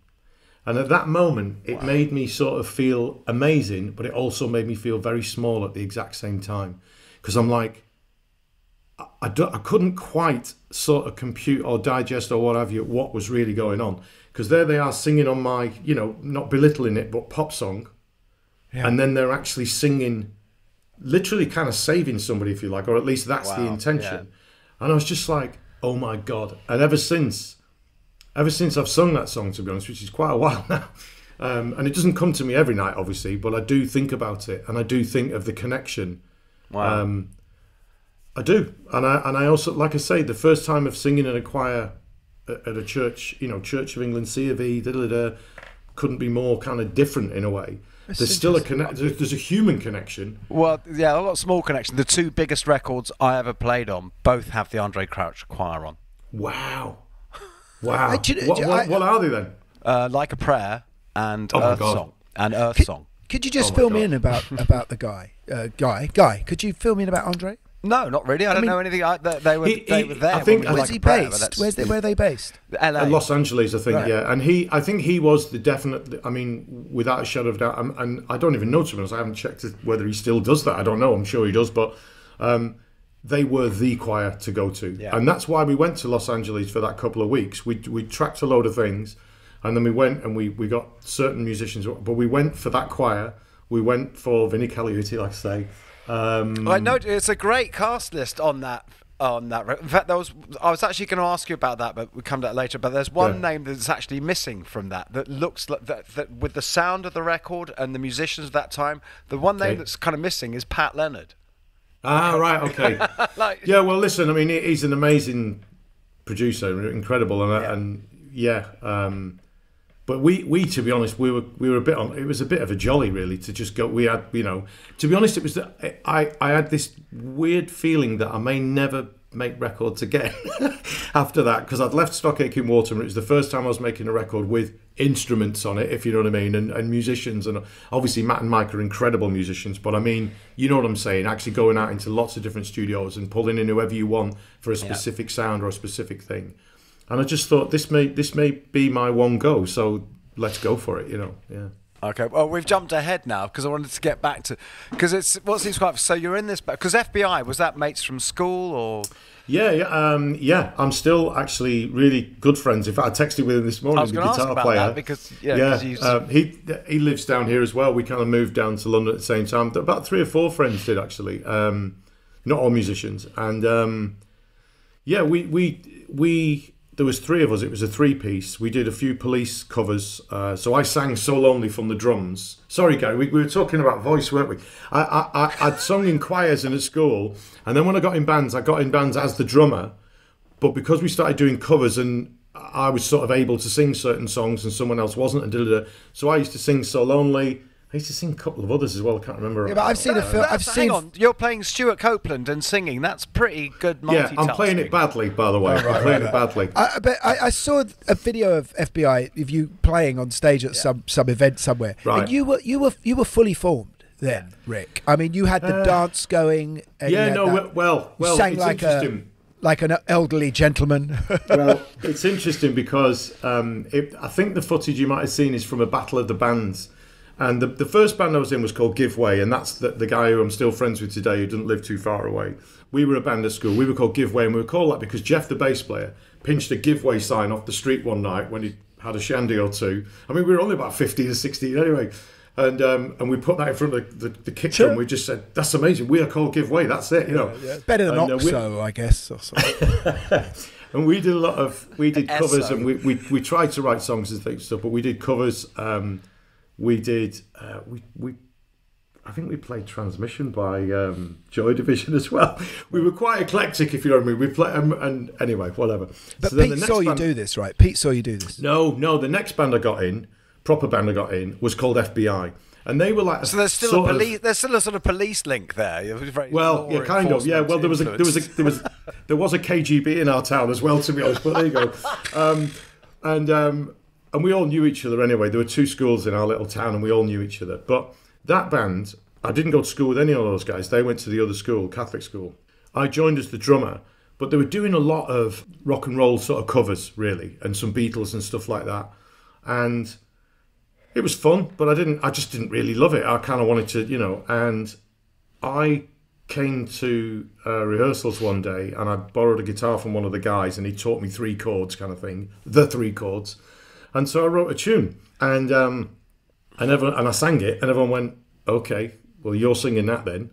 Speaker 12: And at that moment, it made me sort of feel amazing, but it also made me feel very small at the exact same time. Because I'm like, I couldn't quite sort of compute or digest or what have you what was really going on, because there they are singing on my, not belittling it, but pop song, and then they're actually singing, literally kind of saving somebody, if you like, or at least that's the intention. And I was just like, oh my God. And ever since I've sung that song, to be honest, which is quite a while now, and it doesn't come to me every night, obviously, but I do think about it, and I do think of the connection. I do, and I also, like I say, the first time of singing in a choir at a church, Church of England, C of E, couldn't be more kind of different in a way. There's still there's a human connection.
Speaker 2: Well, yeah, a lot of small connection. The two biggest records I ever played on both have the Andre Crouch choir on.
Speaker 12: Wow. What are they then?
Speaker 2: Like a Prayer and Earth Song and Earth Song.
Speaker 3: Could you just fill me in about the guy? Guy, could you fill me in about Andre?
Speaker 2: No, not really. I don't know anything. They were there.
Speaker 12: I think,
Speaker 3: where's he based? Where are they based?
Speaker 2: LA.
Speaker 12: Los Angeles, I think. Right. Yeah, and I think he was the definite. I mean, without a shadow of doubt. And I don't even know, to be honest. I haven't checked whether he still does that. I don't know. I'm sure he does, but they were the choir to go to, and that's why we went to Los Angeles for that couple of weeks. We tracked a load of things, and then we went and we got certain musicians, but we went for that choir. We went for Vinnie Caliuti, like I say.
Speaker 2: I know it's a great cast list on that. In fact, I was actually going to ask you about that, but we'll come to that later. But there's one name that's actually missing from that looks like that with the sound of the record and the musicians of that time. The one name that's kind of missing is Pat Leonard.
Speaker 12: Ah, right, okay. Yeah, well, listen, I mean, he's an amazing producer, incredible, but we to be honest, we were a bit on. It was a bit of a jolly, really, to just go. We had, to be honest, it was that I had this weird feeling that I may never make records again after that, because I'd left Stock Aitken Waterman. It was the first time I was making a record with instruments on it, if you know what I mean, and musicians, and obviously Matt and Mike are incredible musicians, but I mean, you know what I'm saying, actually going out into lots of different studios and pulling in whoever you want for a specific sound or a specific thing. And I just thought this may be my one go, so let's go for it,
Speaker 2: Okay, well, we've jumped ahead now because I wanted to get back to, because it's what seems quite. So you're in this, because FBI, was that mates from school or?
Speaker 12: Yeah. I'm still actually really good friends. In fact, I texted with him this morning.
Speaker 2: I was going to ask about that because
Speaker 12: he lives down here as well. We kind of moved down to London at the same time. About 3 or 4 friends did actually. Not all musicians, and we. There was 3 of us. It was a 3-piece. We did a few Police covers. So I sang So Lonely from the drums. Sorry, Gary, we were talking about voice, weren't we? I'd sung in choirs and at school. And then when I got in bands as the drummer. But because we started doing covers and I was sort of able to sing certain songs and someone else wasn't. So I used to sing So Lonely. I used to sing a couple of others as well. I can't remember.
Speaker 3: Yeah, but I've seen a film.
Speaker 2: Hang on, you're playing Stuart Copeland and singing. That's pretty good multitasking.
Speaker 12: Yeah, I'm playing it badly, by the way. I'm playing it badly.
Speaker 3: But I saw a video of FBI of you playing on stage at some event somewhere.
Speaker 12: Right.
Speaker 3: And you were fully formed then, Rick. I mean, you had the dance going. And
Speaker 12: well,
Speaker 3: you sang
Speaker 12: it's
Speaker 3: like
Speaker 12: interesting.
Speaker 3: Like an elderly gentleman.
Speaker 12: Well, it's interesting because I think the footage you might have seen is from a Battle of the Bands. And the first band I was in was called Give Way, and that's the guy who I'm still friends with today, who doesn't live too far away. We were a band at school. We were called Give Way, and we were called that because Jeff, the bass player, pinched a Give Way sign off the street one night when he had a shandy or two. I mean, we were only about 15 or 16 anyway. And we put that in front of the kitchen.
Speaker 3: Sure.
Speaker 12: We just said, that's amazing. We are called Give Way. That's it, you know.
Speaker 3: Yeah. Better than Oxo, I guess. Or something.
Speaker 12: And we did covers, and we tried to write songs and stuff, but we did covers. I think we played Transmission by Joy Division as well. We were quite eclectic, if you know what I mean. We play and anyway, whatever.
Speaker 3: But
Speaker 12: so
Speaker 3: Pete saw you do this, right? Pete saw you do this.
Speaker 12: No. The next band I got in, proper band I got in, was called FBI, and they were like.
Speaker 2: So there's still a police. There's still a sort of police link there.
Speaker 12: Well, yeah, kind of. Yeah, well, there was a KGB in our town as well, to be honest. But there you go. And we all knew each other anyway. There were 2 schools in our little town, and we all knew each other. But that band, I didn't go to school with any of those guys. They went to the other school, Catholic school. I joined as the drummer, but they were doing a lot of rock and roll sort of covers, really, and some Beatles and stuff like that. And it was fun, but I just didn't really love it. I kind of wanted to, you know, and I came to rehearsals one day, and I borrowed a guitar from one of the guys, and he taught me 3 chords kind of thing, the 3 chords. And so I wrote a tune, and I sang it, and everyone went, okay, well, you're singing that then.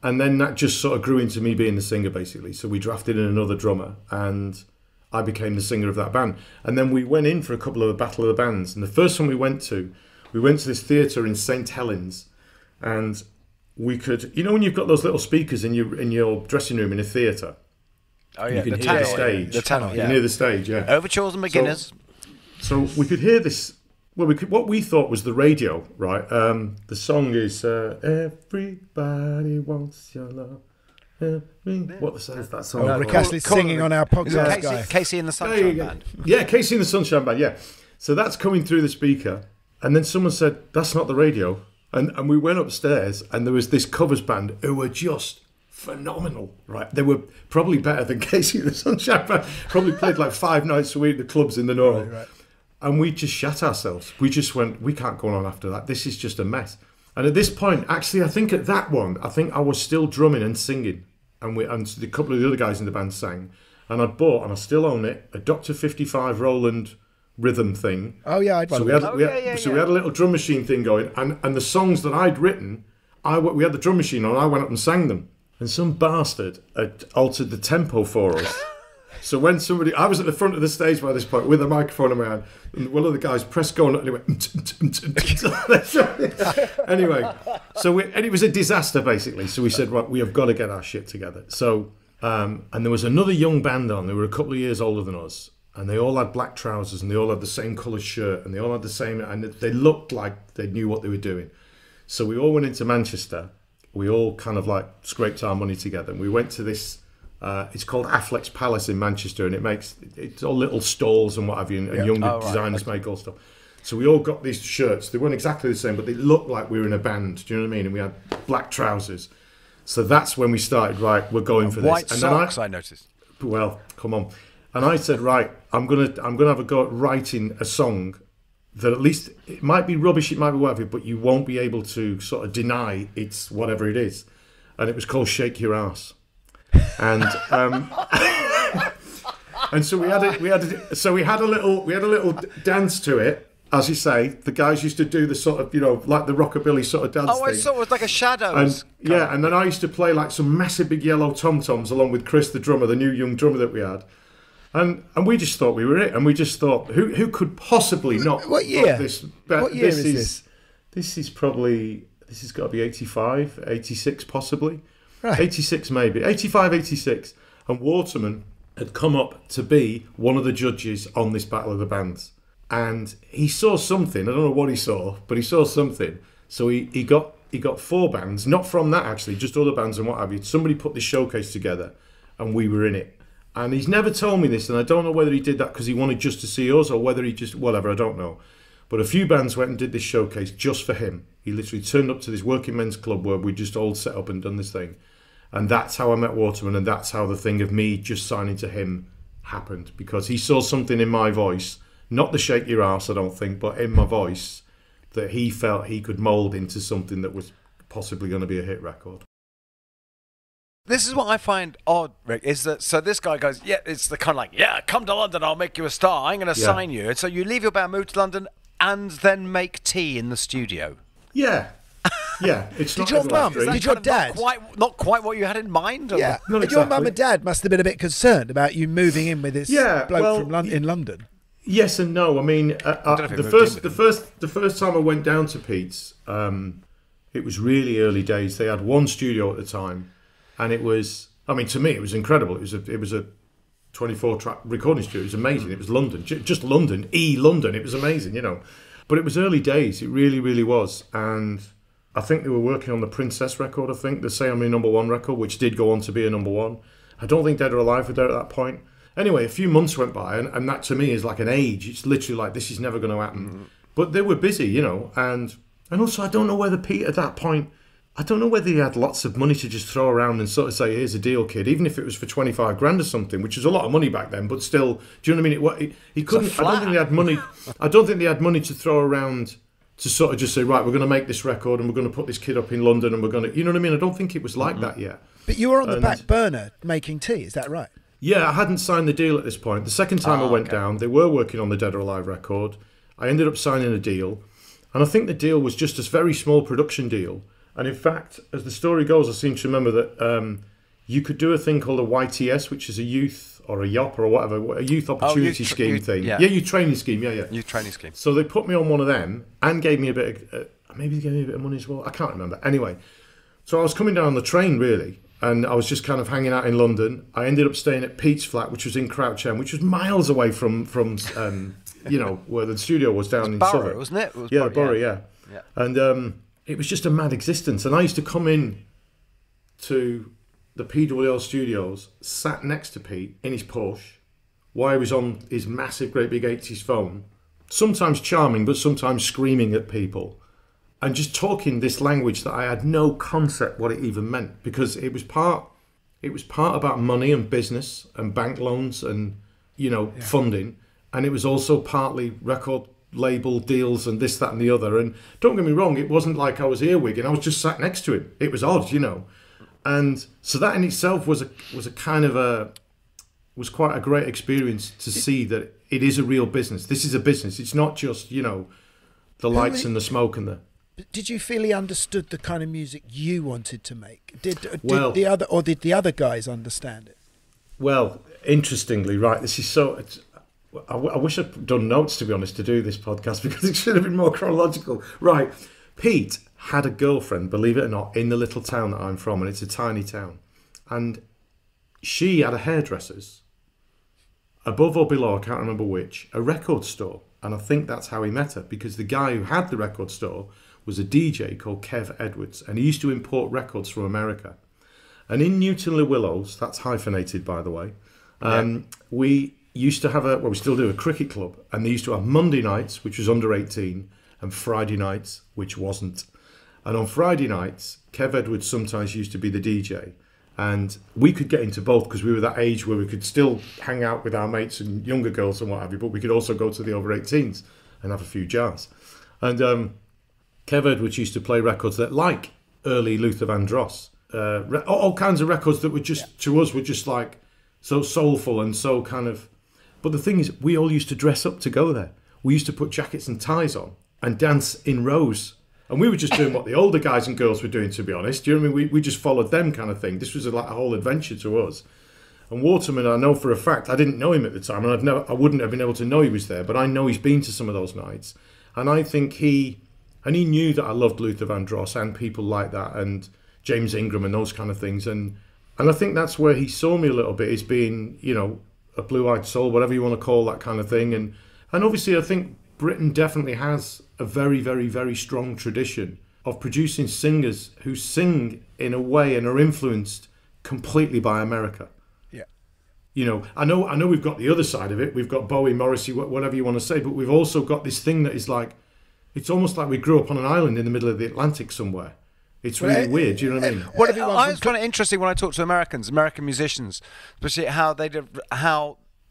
Speaker 12: And then that just sort of grew into me being the singer, basically. So we drafted in another drummer, and I became the singer of that band. And then we went in for a couple of the Battle of the Bands. And the first one we went to this theatre in St. Helens, and we could, you know, when you've got those little speakers in your dressing room in a theatre.
Speaker 2: Oh yeah,
Speaker 12: you can hear the stage.
Speaker 2: The tunnel,
Speaker 12: You can hear the stage, yeah.
Speaker 2: Overchosen Beginners.
Speaker 12: So we could hear this. Well, what we thought was the radio, right? The song is "Everybody Wants Your Love." What says that song?
Speaker 3: Rick Astley singing on our podcast.
Speaker 2: Casey and the Sunshine Band.
Speaker 12: Yeah, Casey and the Sunshine Band. Yeah. So that's coming through the speaker, and then someone said, "That's not the radio." And we went upstairs, and there was this covers band who were just phenomenal, right? They were probably better than Casey and the Sunshine Band. Probably played like 5 nights a week at the clubs in the north. Right. And we just shat ourselves. We just went, we can't go on after that. This is just a mess. And at this point, actually, I think at that one, I was still drumming and singing. And a couple of the other guys in the band sang. And I bought, and I still own it, a Dr. 55 Roland rhythm thing.
Speaker 3: Oh, yeah, I'd
Speaker 12: so we had a little drum machine thing going. And the songs that I'd written, we had the drum machine on, I went up and sang them. And some bastard had altered the tempo for us. So when I was at the front of the stage by this point with a microphone in my hand, and one of the guys pressed go on and he went. Anyway, and it was a disaster basically. So we said, right, we have got to get our shit together. So and there was another young band on. They were a couple of years older than us, and they all had black trousers, and they all had the same coloured shirt, and they all had the same, and they looked like they knew what they were doing. So we all went into Manchester. We all kind of like scraped our money together, and we went to this. It's called Affleck's Palace in Manchester, and it's all little stalls and what have you, and young designers make all stuff. So we all got these shirts. They weren't exactly the same, but they looked like we were in a band. Do you know what I mean? And we had black trousers. So that's when we started. Right, we're going for
Speaker 2: white
Speaker 12: this.
Speaker 2: And socks, I noticed.
Speaker 12: Well, come on. And I said, right, I'm gonna have a go at writing a song that at least it might be rubbish, it might be whatever, but you won't be able to sort of deny it's whatever it is. And it was called "Shake Your Ass." And and so we had a little dance to it, as you say. The guys used to do the sort of, you know, like the rockabilly sort of dance thing.
Speaker 2: I saw it was like a shadows.
Speaker 12: And then I used to play like some massive big yellow tom-toms along with Chris the drummer, the new young drummer that we had. And we just thought we were it, and we just thought who could possibly not.
Speaker 3: What year?
Speaker 12: What year is this? This has got to be 85, 86 possibly. Right. 86 maybe, 85, 86. And Waterman had come up to be one of the judges on this Battle of the Bands. And he saw something, I don't know what he saw, but he saw something. So he got 4 bands, not from that actually, just other bands and what have you. Somebody put this showcase together and we were in it. And he's never told me this, and I don't know whether he did that because he wanted just to see us or whether he just, whatever, I don't know. But a few bands went and did this showcase just for him. He literally turned up to this working men's club where we just all set up and done this thing. And that's how I met Waterman, and that's how the thing of me just signing to him happened, because he saw something in my voice, not the shake your ass, I don't think, but in my voice, that he felt he could mould into something that was possibly going to be a hit record.
Speaker 2: This is what I find odd, Rick, is that, so this guy goes, yeah, it's the kind of like, yeah, come to London, I'll make you a star, I'm going to sign you. And so you leave your band, move to London, and then make tea in the studio.
Speaker 12: Yeah. Yeah, it's
Speaker 3: Did your mum, did your dad?
Speaker 2: Not quite what you had in mind? Or?
Speaker 3: Yeah.
Speaker 12: Not
Speaker 3: Your
Speaker 12: exactly.
Speaker 3: mum and dad must have been a bit concerned about you moving in with this bloke from in London.
Speaker 12: Yes and no. I mean, the first time I went down to Pete's, it was really early days. They had one studio at the time, and it was, I mean, to me, it was incredible. It was a 24-track recording studio. It was amazing. It was London, just London, London. It was amazing, you know. But it was early days. It really, really was. And I think they were working on the Princess record, I think, the Say I'm Your Number One record, which did go on to be a number one. I don't think Dead or Alive were there at that point. Anyway, a few months went by, and that to me is like an age. It's literally like, this is never going to happen. Mm-hmm. But they were busy, you know, and also I don't know whether Pete at that point, I don't know whether he had lots of money to just throw around and sort of say, here's a deal, kid, even if it was for 25 grand or something, which was a lot of money back then, but still, do you know what I mean? He couldn't, I don't think they had money. I don't think they had money to throw around to sort of just say, right, we're going to make this record and we're going to put this kid up in London and we're going to, you know what I mean? I don't think it was like that yet.
Speaker 3: But you were on the back burner making tea, is that right?
Speaker 12: Yeah, I hadn't signed the deal at this point. The second time I went down, they were working on the Dead or Alive record. I ended up signing a deal, and I think the deal was just a very small production deal. And in fact, as the story goes, I seem to remember that you could do a thing called a YTS, which is a youth or a YOP or whatever, a youth opportunity scheme thing. Yeah, youth training scheme, yeah.
Speaker 2: Youth training scheme.
Speaker 12: So they put me on one of them and gave me a bit of, maybe they gave me a bit of money as well. I can't remember. Anyway, so I was coming down the train, really, and I was just kind of hanging out in London. I ended up staying at Pete's flat, which was in Crouch End, which was miles away from you know, where the studio was down in
Speaker 2: Borough,
Speaker 12: Southwark.
Speaker 2: Wasn't it? It was
Speaker 12: the Borough, yeah. And it was just a mad existence. And I used to come in to the PWL studios, sat next to Pete in his Porsche, while he was on his massive, great big 80s phone, sometimes charming, but sometimes screaming at people, and just talking this language that I had no concept what it even meant, because it was part about money and business and bank loans and, you know, funding, and it was also partly record label deals and this, that and the other. And don't get me wrong, it wasn't like I was earwigging, I was just sat next to him. It was odd, you know. And so that in itself was quite a great experience to see that it is a real business. This is a business. It's not just, you know, the lights and the smoke and the...
Speaker 3: Did you feel he understood the kind of music you wanted to make? Did the other guys understand it?
Speaker 12: Well, interestingly, right, this is so... I wish I'd done notes, to be honest, to do this podcast, because it should have been more chronological. Right, Pete had a girlfriend, believe it or not, in the little town that I'm from, and it's a tiny town. And she had a hairdresser's, above or below, I can't remember which, a record store. And I think that's how he met her, because the guy who had the record store was a DJ called Kev Edwards, and he used to import records from America. And in Newton-le-Willows, that's hyphenated, by the way, we used to have we still do, a cricket club, and they used to have Monday nights, which was under 18, and Friday nights, which wasn't. And on Friday nights, Kev Edwards sometimes used to be the DJ, and we could get into both because we were that age where we could still hang out with our mates and younger girls and what have you, but we could also go to the over 18s and have a few jars. And Kev Edwards used to play records that, like early Luther Vandross, all kinds of records that were just, to us, were just like so soulful and so kind of... But the thing is, we all used to dress up to go there. We used to put jackets and ties on and dance in rows. And we were just doing what the older guys and girls were doing, to be honest. Do you know what I mean? We just followed them kind of thing. This was like a whole adventure to us. And Waterman, I know for a fact, I didn't know him at the time, and I wouldn't have been able to know he was there, but I know he's been to some of those nights. And I think he knew that I loved Luther Vandross and people like that, and James Ingram and those kind of things. And I think that's where he saw me a little bit, as being, you know, a blue-eyed soul, whatever you want to call that kind of thing. And obviously I think Britain definitely has a very, very, very strong tradition of producing singers who sing in a way and are influenced completely by America.
Speaker 3: Yeah.
Speaker 12: You know, I know we've got the other side of it. We've got Bowie, Morrissey, whatever you want to say, but we've also got this thing that is like, it's almost like we grew up on an island in the middle of the Atlantic somewhere. It's really weird, you know what I mean?
Speaker 2: I find it interesting when I talk to American musicians, especially how they don't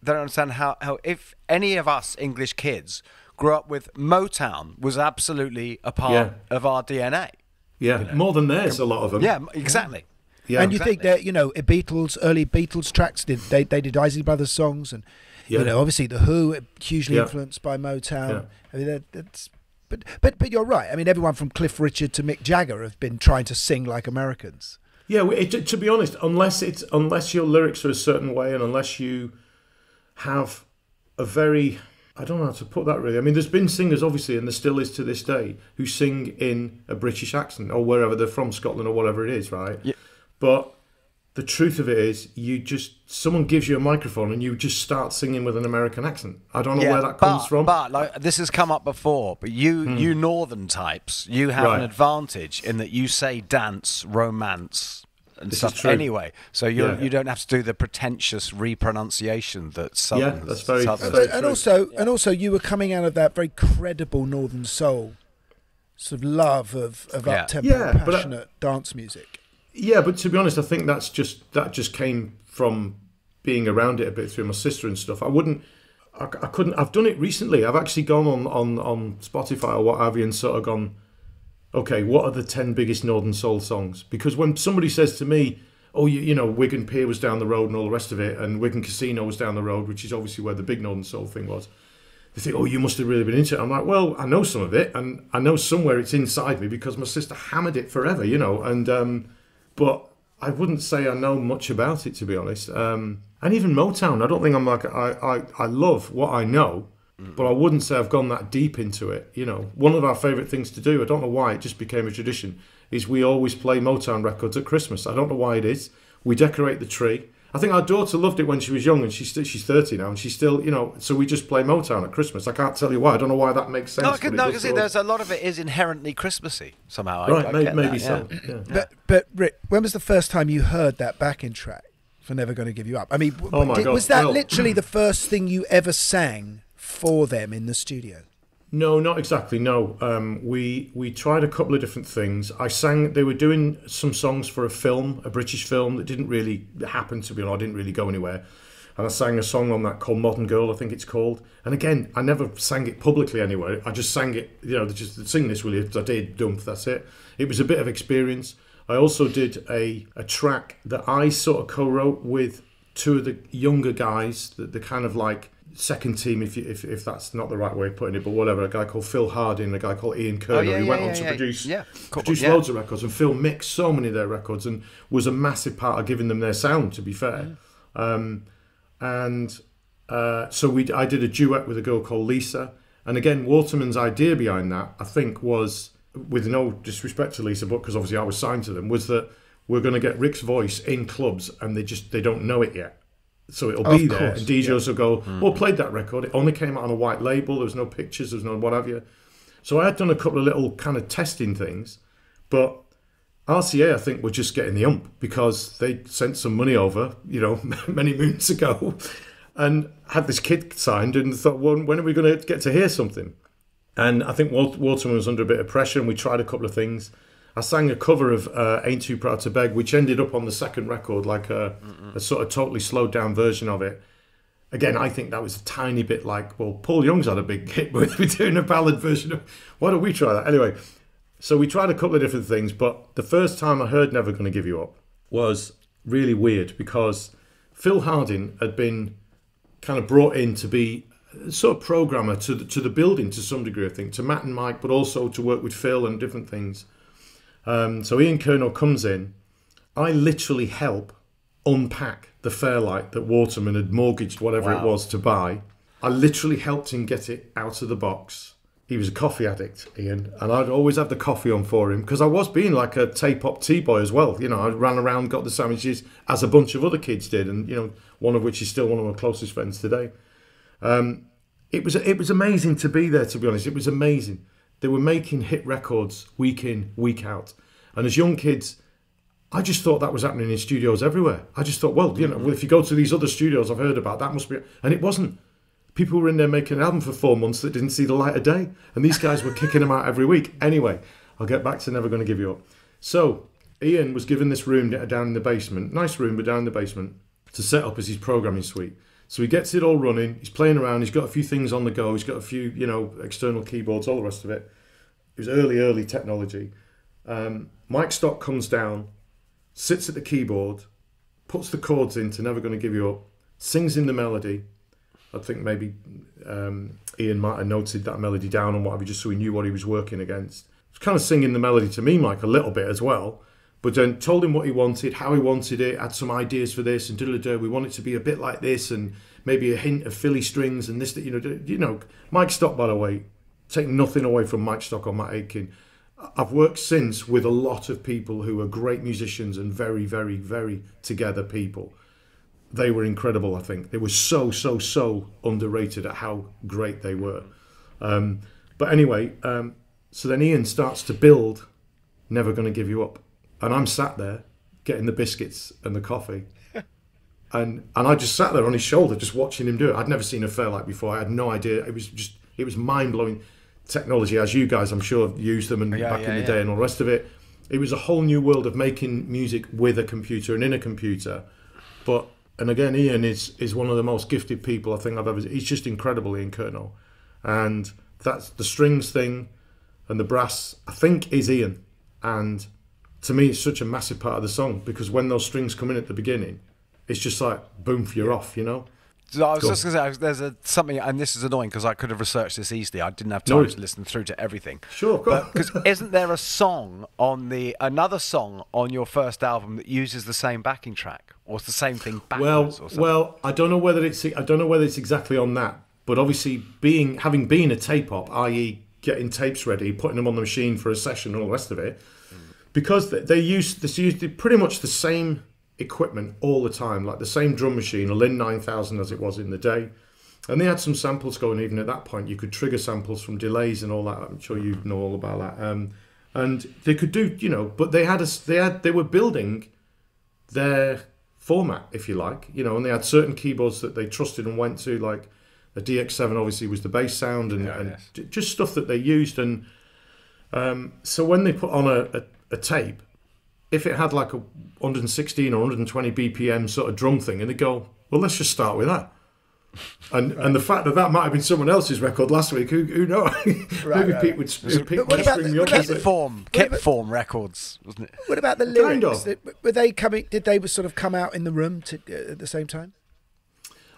Speaker 2: understand how if any of us English kids grew up with Motown was absolutely a part of our DNA.
Speaker 12: Yeah, you know? More than theirs, a lot of them.
Speaker 2: Yeah, exactly.
Speaker 3: Yeah, and you think that, you know, early Beatles tracks, they did Isley Brothers songs, and you know, obviously the Who, hugely influenced by Motown.
Speaker 12: Yeah.
Speaker 3: I mean, that's. But you're right. I mean, everyone from Cliff Richard to Mick Jagger have been trying to sing like Americans.
Speaker 12: Yeah, to be honest, unless your lyrics are a certain way, and unless you have a very, I don't know how to put that really. I mean, there's been singers, obviously, and there still is to this day, who sing in a British accent or wherever they're from, Scotland or whatever it is, right?
Speaker 2: Yeah.
Speaker 12: But the truth of it is, someone gives you a microphone and you just start singing with an American accent. I don't know where that comes from.
Speaker 2: But like, this has come up before. But you northern types, you have an advantage in that you say dance, romance, and stuff anyway. So you don't have to do the pretentious repronunciation that Southern.
Speaker 12: Yeah, that's very.
Speaker 3: And also, you were coming out of that very credible Northern Soul sort of love of up-tempo, passionate dance music.
Speaker 12: Yeah, but to be honest, I think that just came from being around it a bit through my sister and stuff. I couldn't. I've done it recently. I've actually gone on Spotify or what have you and sort of gone, okay, what are the 10 biggest Northern Soul songs? Because when somebody says to me, oh, you know, Wigan Pier was down the road and all the rest of it, and Wigan Casino was down the road, which is obviously where the big Northern Soul thing was, they think, oh, you must have really been into it. I'm like, well, I know some of it, and I know somewhere it's inside me because my sister hammered it forever, you know, and but I wouldn't say I know much about it, to be honest. And even Motown, I don't think I'm like, I love what I know, but I wouldn't say I've gone that deep into it. You know, one of our favourite things to do, I don't know why, it just became a tradition, is we always play Motown records at Christmas. I don't know why it is. We decorate the tree. I think our daughter loved it when she was young, and she's 30 now, and she's still, you know, so we just play Motown at Christmas. I can't tell you why. I don't know why that makes sense.
Speaker 2: No, because there's a lot of it is inherently Christmassy somehow.
Speaker 12: Right, maybe so. Yeah.
Speaker 3: But Rick, when was the first time you heard that backing track for Never Gonna Give You Up? I mean, was that literally the first thing you ever sang for them in the studio?
Speaker 12: No, not exactly. No, we tried a couple of different things. I sang. They were doing some songs for a film, a British film that didn't really happen to be on. I didn't really go anywhere. And I sang a song on that called Modern Girl, I think it's called. And again, I never sang it publicly anywhere. I just sang it. You know, just sing this, will you? I did. Dump. That's it. It was a bit of experience. I also did a track that I sort of co-wrote with two of the younger guys, the kind of like second team, if that's not the right way of putting it, but whatever. A guy called Phil Harding and a guy called Ian Kerner, who went on to produce loads of records, and Phil mixed so many of their records and was a massive part of giving them their sound, to be fair. So I did a duet with a girl called Lisa, and again, Waterman's idea behind that, I think, was, with no disrespect to Lisa, but because obviously I was signed to them, was that we're going to get Rick's voice in clubs, and they don't know it yet. So it'll be there, and DJs will go, well, played that record. It only came out on a white label. There was no pictures. There was no what have you. So I had done a couple of little kind of testing things, but RCA, I think, were just getting the ump because they sent some money over, you know, many moons ago, and had this kid signed, and thought, well, when are we going to get to hear something? And I think Waterman was under a bit of pressure, and we tried a couple of things. I sang a cover of Ain't Too Proud to Beg, which ended up on the second record, like a sort of totally slowed down version of it. Again, I think that was a tiny bit like, well, Paul Young's had a big hit, but we're doing a ballad version of, why don't we try that? Anyway, so we tried a couple of different things, but the first time I heard Never Gonna Give You Up was really weird because Phil Harding had been kind of brought in to be a sort of programmer to the building to some degree, I think, to Matt and Mike, but also to work with Phil and different things. So Ian Kerner comes in. I literally help unpack the Fairlight that Waterman had mortgaged whatever it was to buy. I literally helped him get it out of the box. He was a coffee addict, Ian, and I'd always have the coffee on for him because I was being like a tape-up tea boy as well. You know, I ran around, got the sandwiches, as a bunch of other kids did, and, you know, one of which is still one of my closest friends today. It was amazing to be there, to be honest. It was amazing. They were making hit records week in, week out. And as young kids, I just thought that was happening in studios everywhere. I just thought, well, you know, if you go to these other studios I've heard about, that must be... And it wasn't. People were in there making an album for 4 months that didn't see the light of day. And these guys were kicking them out every week. Anyway, I'll get back to Never Gonna Give You Up. So, Ian was given this room down in the basement, nice room, but down in the basement, to set up as his programming suite. So he gets it all running. He's playing around. He's got a few things on the go. He's got a few, external keyboards, all the rest of it. It was early technology. Mike Stock comes down, sits at the keyboard, puts the chords into Never Gonna Give You Up, sings in the melody. I think maybe Ian might have noted that melody down and whatever, just so he knew what he was working against. He was kind of singing the melody to me, Mike, a little bit as well. But then told him what he wanted, how he wanted it, had some ideas for this, and we want it to be a bit like this, and maybe a hint of Philly strings and this. That Mike Stock, by the way, take nothing away from Mike Stock or Matt Aitken. I've worked since with a lot of people who are great musicians and very, very, very together people. They were incredible. I think they were so underrated at how great they were. But anyway, so then Ian starts to build Never Gonna Give You Up. And I'm sat there getting the biscuits and the coffee. And I just sat there on his shoulder just watching him do it. I'd never seen a Fairlight before. I had no idea. It was mind-blowing technology, as you guys, I'm sure, used them back in the day and all the rest of it. It was a whole new world of making music with a computer and in a computer. And again, Ian is one of the most gifted people I think I've ever... He's just incredible, Ian Curnow. And that's the strings thing and the brass, I think, is Ian. And... to me, it's such a massive part of the song because when those strings come in at the beginning, it's just like, boom, you're off,
Speaker 2: So I was just going to say, there's something, and this is annoying because I could have researched this easily. I didn't have time to listen through to everything.
Speaker 12: Sure, go on.
Speaker 2: Because isn't there a song another song on your first album that uses the same backing track, or it's the same thing backwards? Or something?
Speaker 12: Well, I don't know whether it's exactly on that, but obviously having been a tape op, i.e., getting tapes ready, putting them on the machine for a session, and all the rest of it. Because they used pretty much the same equipment all the time, like the same drum machine, a Lin 9000 as it was in the day. And they had some samples going even at that point. You could trigger samples from delays and all that. I'm sure you know all about that. And they could do, but they were building their format, if you like, and they had certain keyboards that they trusted and went to, like the DX7 obviously was the bass sound and just stuff that they used. And so when they put on a tape, if it had like a 116 or 120 BPM sort of drum thing, and they go, well, let's just start with that. And the fact that might have been someone else's record last week, who knows? Maybe Pete would string me up.
Speaker 2: Kemp Form Records, wasn't it?
Speaker 3: What about the lyrics? Were they coming? Did they sort of come out in the room at the same time?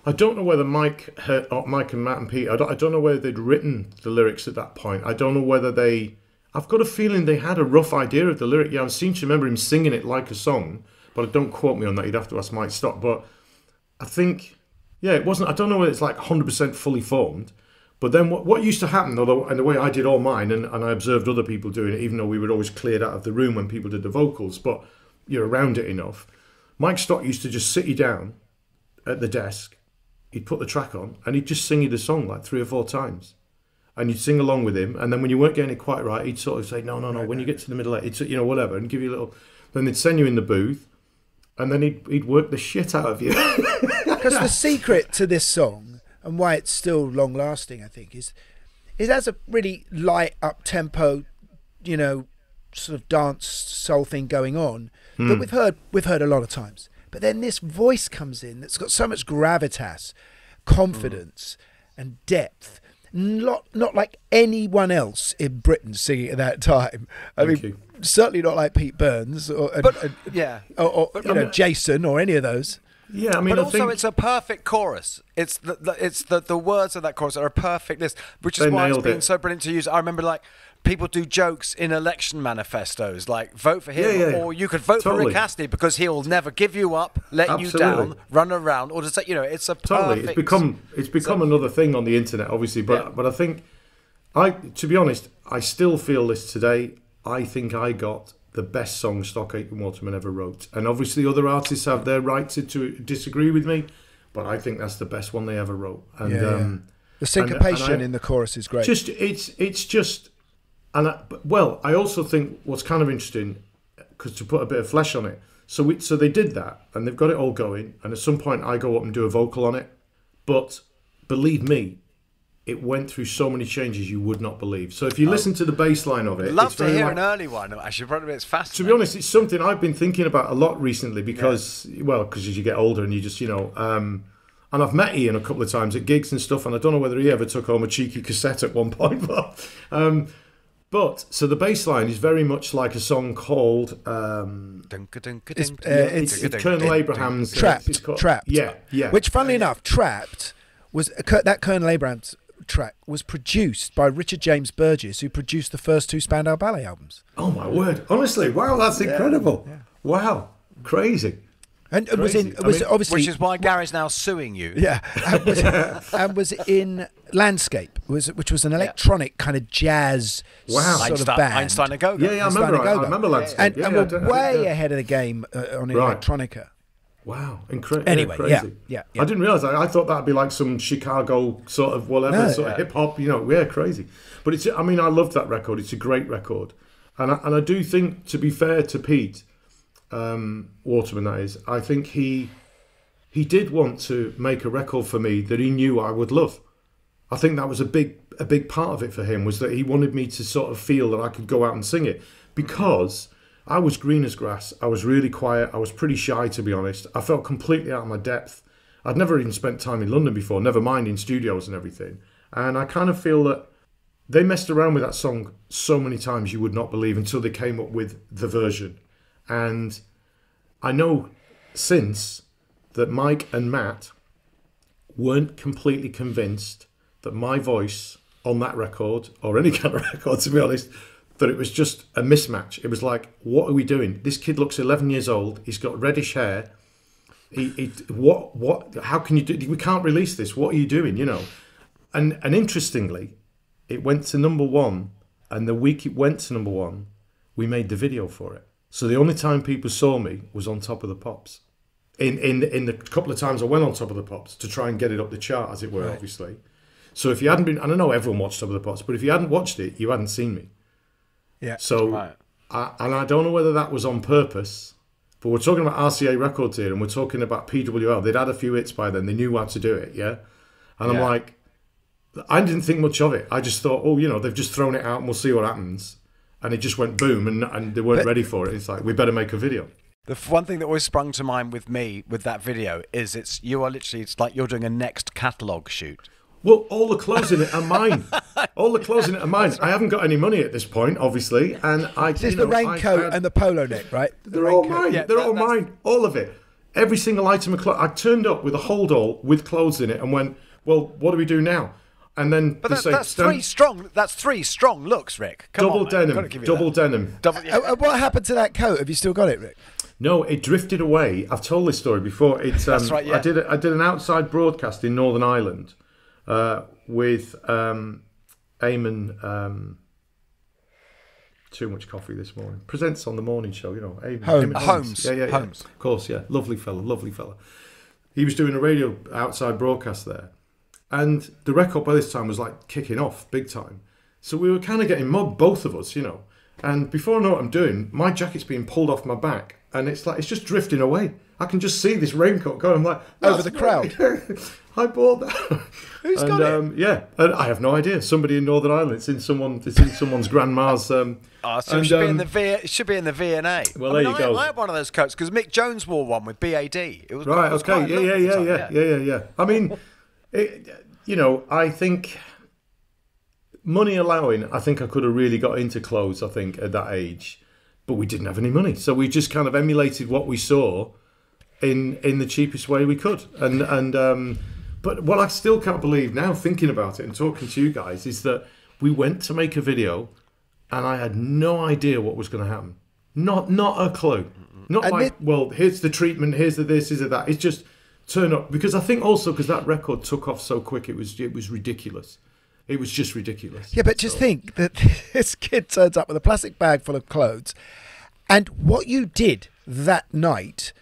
Speaker 12: I don't know whether Mike and Matt and Pete. I don't know whether they'd written the lyrics at that point. I don't know whether they. I've got a feeling they had a rough idea of the lyric. Yeah, I seem to remember him singing it like a song, but don't quote me on that. You'd have to ask Mike Stock. But I think, it wasn't. I don't know whether it's like 100% fully formed. But then what used to happen, and the way I did all mine, and I observed other people doing it, even though we were always cleared out of the room when people did the vocals, but you're around it enough. Mike Stock used to just sit you down at the desk. He'd put the track on, and he'd just sing you the song like 3 or 4 times. And you'd sing along with him, and then when you weren't getting it quite right, he'd sort of say, no, when you get to the middle, whatever, and give you a little... Then they'd send you in the booth, and then he'd work the shit out of you.
Speaker 3: Because the secret to this song, and why it's still long-lasting, I think, is it has a really light, up-tempo, sort of dance soul thing going on that we've heard a lot of times. But then this voice comes in that's got so much gravitas, confidence, and depth. Not like anyone else in Britain singing at that time. I mean, certainly not like Pete Burns or Jason or any of those.
Speaker 2: Yeah, I mean, but also it's a perfect chorus. It's the words of that chorus are a perfect list, which is why it's been so brilliant to use. I remember people do jokes in election manifestos, like vote for him, or you could vote for Rick Astley because he'll never give you up, let you down, run around, or just it's a perfect.
Speaker 12: It's become another thing on the internet, obviously. But I think to be honest, I still feel this today. I think I got the best song Stock Aitken Waterman ever wrote, and obviously other artists have their right to disagree with me, but I think that's the best one they ever wrote. And
Speaker 3: the syncopation in the chorus is great.
Speaker 12: It's just. I also think what's kind of interesting, because to put a bit of flesh on it, so they did that, and they've got it all going, and at some point I go up and do a vocal on it, but believe me, it went through so many changes you would not believe. So if you listen to the bass line of it...
Speaker 2: I'd love to hear an early one, actually, probably it's fascinating.
Speaker 12: To be honest, it's something I've been thinking about a lot recently, because as you get older and you just, and And I've met Ian a couple of times at gigs and stuff, and I don't know whether he ever took home a cheeky cassette at one point. But so the bass line is very much like a song called it's Colonel Abraham's
Speaker 3: Trapped.
Speaker 12: Yeah.
Speaker 3: Which, funnily enough, Trapped was that Colonel Abrams track was produced by Richard James Burgess, who produced the first 2 Spandau Ballet albums.
Speaker 12: Oh my word! Honestly, wow, that's incredible. Yeah. Wow, crazy.
Speaker 3: And it was obviously,
Speaker 2: which is why Gary's now suing you.
Speaker 3: Yeah, and was in Landscape, which was an electronic kind of jazz sort of band.
Speaker 2: Einstein a Go-Go.
Speaker 12: Yeah, I remember Landscape.
Speaker 3: And we're way ahead of the game on electronica.
Speaker 12: Wow, incredible.
Speaker 3: Anyway,
Speaker 12: crazy.
Speaker 3: Yeah.
Speaker 12: I didn't realise. I thought that'd be like some Chicago sort of whatever, sort of hip hop, crazy. But it's. I mean, I loved that record. It's a great record, and I do think, to be fair to Pete Waterman, that is, I think he did want to make a record for me that he knew I would love. I think that was a big part of it for him, was that he wanted me to sort of feel that I could go out and sing it, because I was green as grass. I was really quiet. I was pretty shy, to be honest. I felt completely out of my depth. I'd never even spent time in London before, never mind in studios and everything. And I kind of feel that they messed around with that song so many times you would not believe, until they came up with the version. And I know since that Mike and Matt weren't completely convinced that my voice on that record, or any kind of record, to be honest, that it was just a mismatch. It was like, what are we doing? This kid looks 11 years old. He's got reddish hair. What? How can you do? We can't release this. What are you doing? And interestingly, it went to number 1, and the week it went to number 1, we made the video for it. So the only time people saw me was on Top of the Pops. In the couple of times I went on Top of the Pops to try and get it up the chart, as it were, obviously. So if you hadn't been, and I know everyone watched Top of the Pops, but if you hadn't watched it, you hadn't seen me.
Speaker 3: Yeah.
Speaker 12: So, I don't know whether that was on purpose, but we're talking about RCA Records here, and we're talking about PWL. They'd had a few hits by then. They knew how to do it, yeah? And I'm like, I didn't think much of it. I just thought, they've just thrown it out and we'll see what happens. And it just went boom, and they weren't ready for it. It's like, we better make a video.
Speaker 2: The one thing that always sprung to mind with me with that video is it's like you're doing a next catalogue shoot.
Speaker 12: Well, all the clothes in it are mine. All the clothes in it are mine. I haven't got any money at this point, obviously, and
Speaker 3: This is the raincoat and the polo neck, right?
Speaker 12: They're all mine. Yeah, they're all mine. All of it. Every single item of clothes. I turned up with a hold-all with clothes in it and went, well, what do we do now? And then
Speaker 2: that's 3 strong. That's 3 strong looks, Rick.
Speaker 12: Double denim.
Speaker 3: What happened to that coat? Have you still got it, Rick?
Speaker 12: No, it drifted away. I've told this story before. It's that's right. Yeah. I did an outside broadcast in Northern Ireland with Eamon. Too much coffee this morning. Presents on the morning show, Eamon.
Speaker 2: Holmes.
Speaker 12: Yeah.
Speaker 2: Holmes.
Speaker 12: Of course, yeah. Lovely fella. He was doing a radio outside broadcast there. And the record by this time was like kicking off big time. So we were kind of getting mobbed, both of us, And before I know what I'm doing, my jacket's being pulled off my back. And it's like, it's just drifting away. I can just see this raincoat going. I'm like,
Speaker 3: over the crowd.
Speaker 12: I bought that.
Speaker 2: Who's got it?
Speaker 12: Yeah, and I have no idea. Somebody in Northern Ireland. It's in someone's grandma's.
Speaker 2: So it should be in the it should be in the V&A.
Speaker 12: Well, there you go.
Speaker 2: I had one of those coats because Mick Jones wore one with BAD. It was
Speaker 12: right.
Speaker 2: It was
Speaker 12: Okay. Yeah. I mean, I think, money allowing, I think I could have really got into clothes, I think, at that age. But we didn't have any money. So we just kind of emulated what we saw in the cheapest way we could. But what I still can't believe now, thinking about it and talking to you guys, is that we went to make a video and I had no idea what was going to happen. Not a clue. Well, here's the treatment, here's the this, here's the that. It's just turn up. Because I think also because that record took off so quick, it was ridiculous. It was just ridiculous.
Speaker 3: Yeah, but just think that this kid turns up with a plastic bag full of clothes, and what you did that night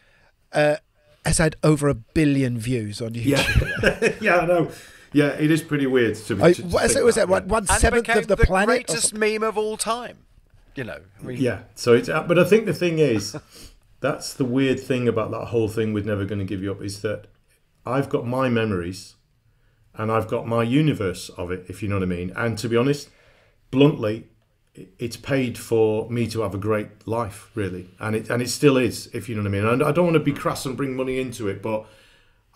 Speaker 3: has had over 1 billion views on YouTube.
Speaker 12: Yeah, I know. Yeah, it is pretty weird to
Speaker 3: was that 1/7 of the planet?
Speaker 2: Greatest meme of all time.
Speaker 12: Yeah. So it's. But I think the thing is, that's the weird thing about that whole thing with Never Gonna Give You Up, is that I've got my memories. And I've got my universe of it, if you know what I mean. And to be honest, bluntly, it's paid for me to have a great life, really. And it still is, if you know what I mean. And I don't want to be crass and bring money into it, but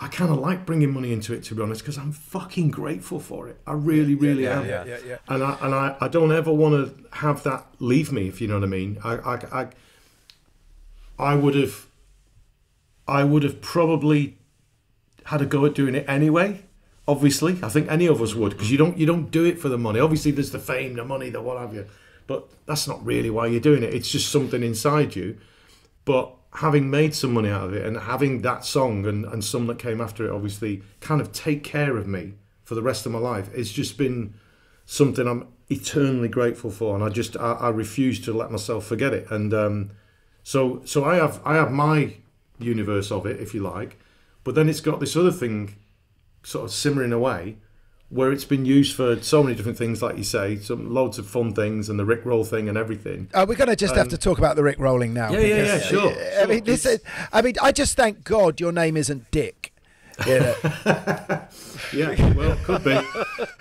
Speaker 12: I kind of like bringing money into it, to be honest, because I'm fucking grateful for it. I really, really am.
Speaker 3: Yeah.
Speaker 12: And I don't ever want to have that leave me, if you know what I mean. I would have probably had a go at doing it anyway. Obviously, I think any of us would, because you don't do it for the money. Obviously, there's the fame, the money, the what have you, but that's not really why you're doing it. It's just something inside you. But having made some money out of it and having that song and some that came after it, obviously, kind of take care of me for the rest of my life, it's just been something I'm eternally grateful for, and I refuse to let myself forget it. And so I have my universe of it, if you like, but then it's got this other thing sort of simmering away, where it's been used for so many different things, like you say, some loads of fun things, and the Rick Roll thing and everything.
Speaker 3: We're going to just have to talk about the Rick rolling now.
Speaker 12: Yeah, sure.
Speaker 3: I just thank God your name isn't Dick.
Speaker 12: Yeah, well, could be.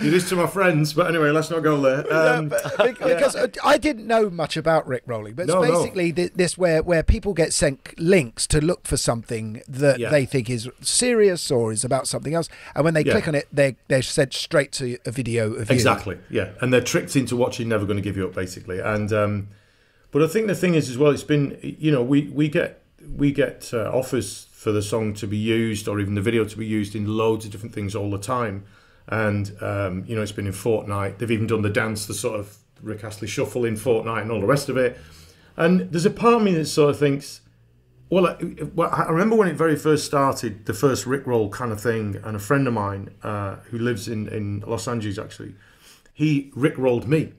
Speaker 12: It is to my friends, but anyway, let's not go there.
Speaker 3: Because I didn't know much about Rick rolling, but it's basically this where people get sent links to look for something that they think is serious or is about something else, and when they click on it, they're sent straight to a video of you.
Speaker 12: Exactly, yeah, and they're tricked into watching Never Gonna Give You Up, basically. And but I think the thing is as well, it's been, you know, we get offers for the song to be used, or even the video to be used in loads of different things all the time. And, you know, it's been in Fortnite. They've even done the dance, the sort of Rick Astley shuffle in Fortnite and all the rest of it. And there's a part of me that sort of thinks, well, I remember when it very first started, the first Rick Roll kind of thing, and a friend of mine who lives in Los Angeles, actually, he Rick rolled me.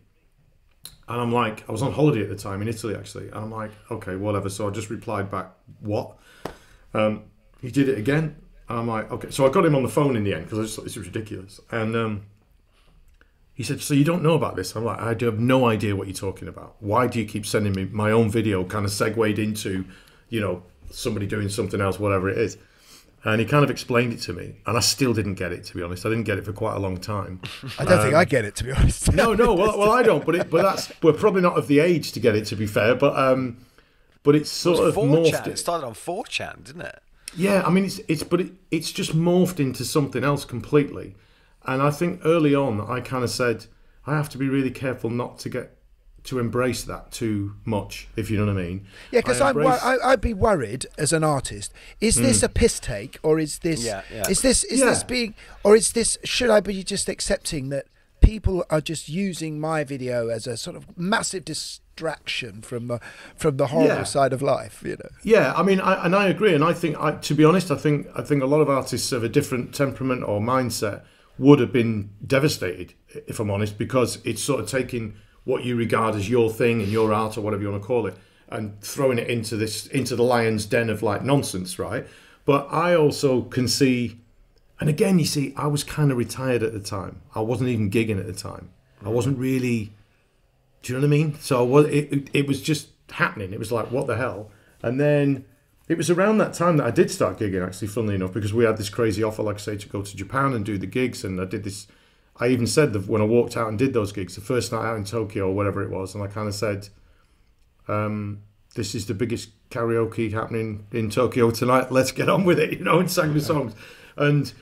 Speaker 12: And I'm like, I was on holiday at the time in Italy, actually. And I'm like, okay, whatever. So I just replied back, what? He did it again, and I'm like, okay. So I got him on the phone in the end, because I just thought this was ridiculous. And he said, so you don't know about this? I'm like, I have no idea what you're talking about. Why do you keep sending me my own video kind of segued into, you know, somebody doing something else, whatever it is? And he kind of explained it to me, and I still didn't get it, to be honest. I didn't get it for quite a long time.
Speaker 3: I don't think I get it, to be honest.
Speaker 12: No, well, I don't, but we're probably not of the age to get it, to be fair, but it's sort of morphed.
Speaker 2: It started on 4chan, didn't it?
Speaker 12: Yeah, I mean, it's just morphed into something else completely. And I think early on, I kind of said, I have to be really careful not to embrace that too much, if you know what I mean.
Speaker 3: Yeah, because I'd be worried as an artist. Is this a piss take, or is this this being, or is this, should I be just accepting that people are just using my video as a sort of massive distraction from the horrible side of life, you know?
Speaker 12: Yeah, I mean, I agree, and I think, to be honest, I think a lot of artists of a different temperament or mindset would have been devastated, if I'm honest, because it's sort of taking what you regard as your thing and your art, or whatever you want to call it, and throwing it into the lion's den of like nonsense, right? But I also can see, and again, you see, I was kind of retired at the time. I wasn't even gigging at the time. I wasn't really, do you know what I mean? So it was just happening. It was like, what the hell? And then it was around that time that I did start gigging, actually, funnily enough, because we had this crazy offer, like I say, to go to Japan and do the gigs. And I did this, I even said that when I walked out and did those gigs, the first night out in Tokyo or whatever it was, and I kind of said, this is the biggest karaoke happening in Tokyo tonight. Let's get on with it, you know, and sang the songs. And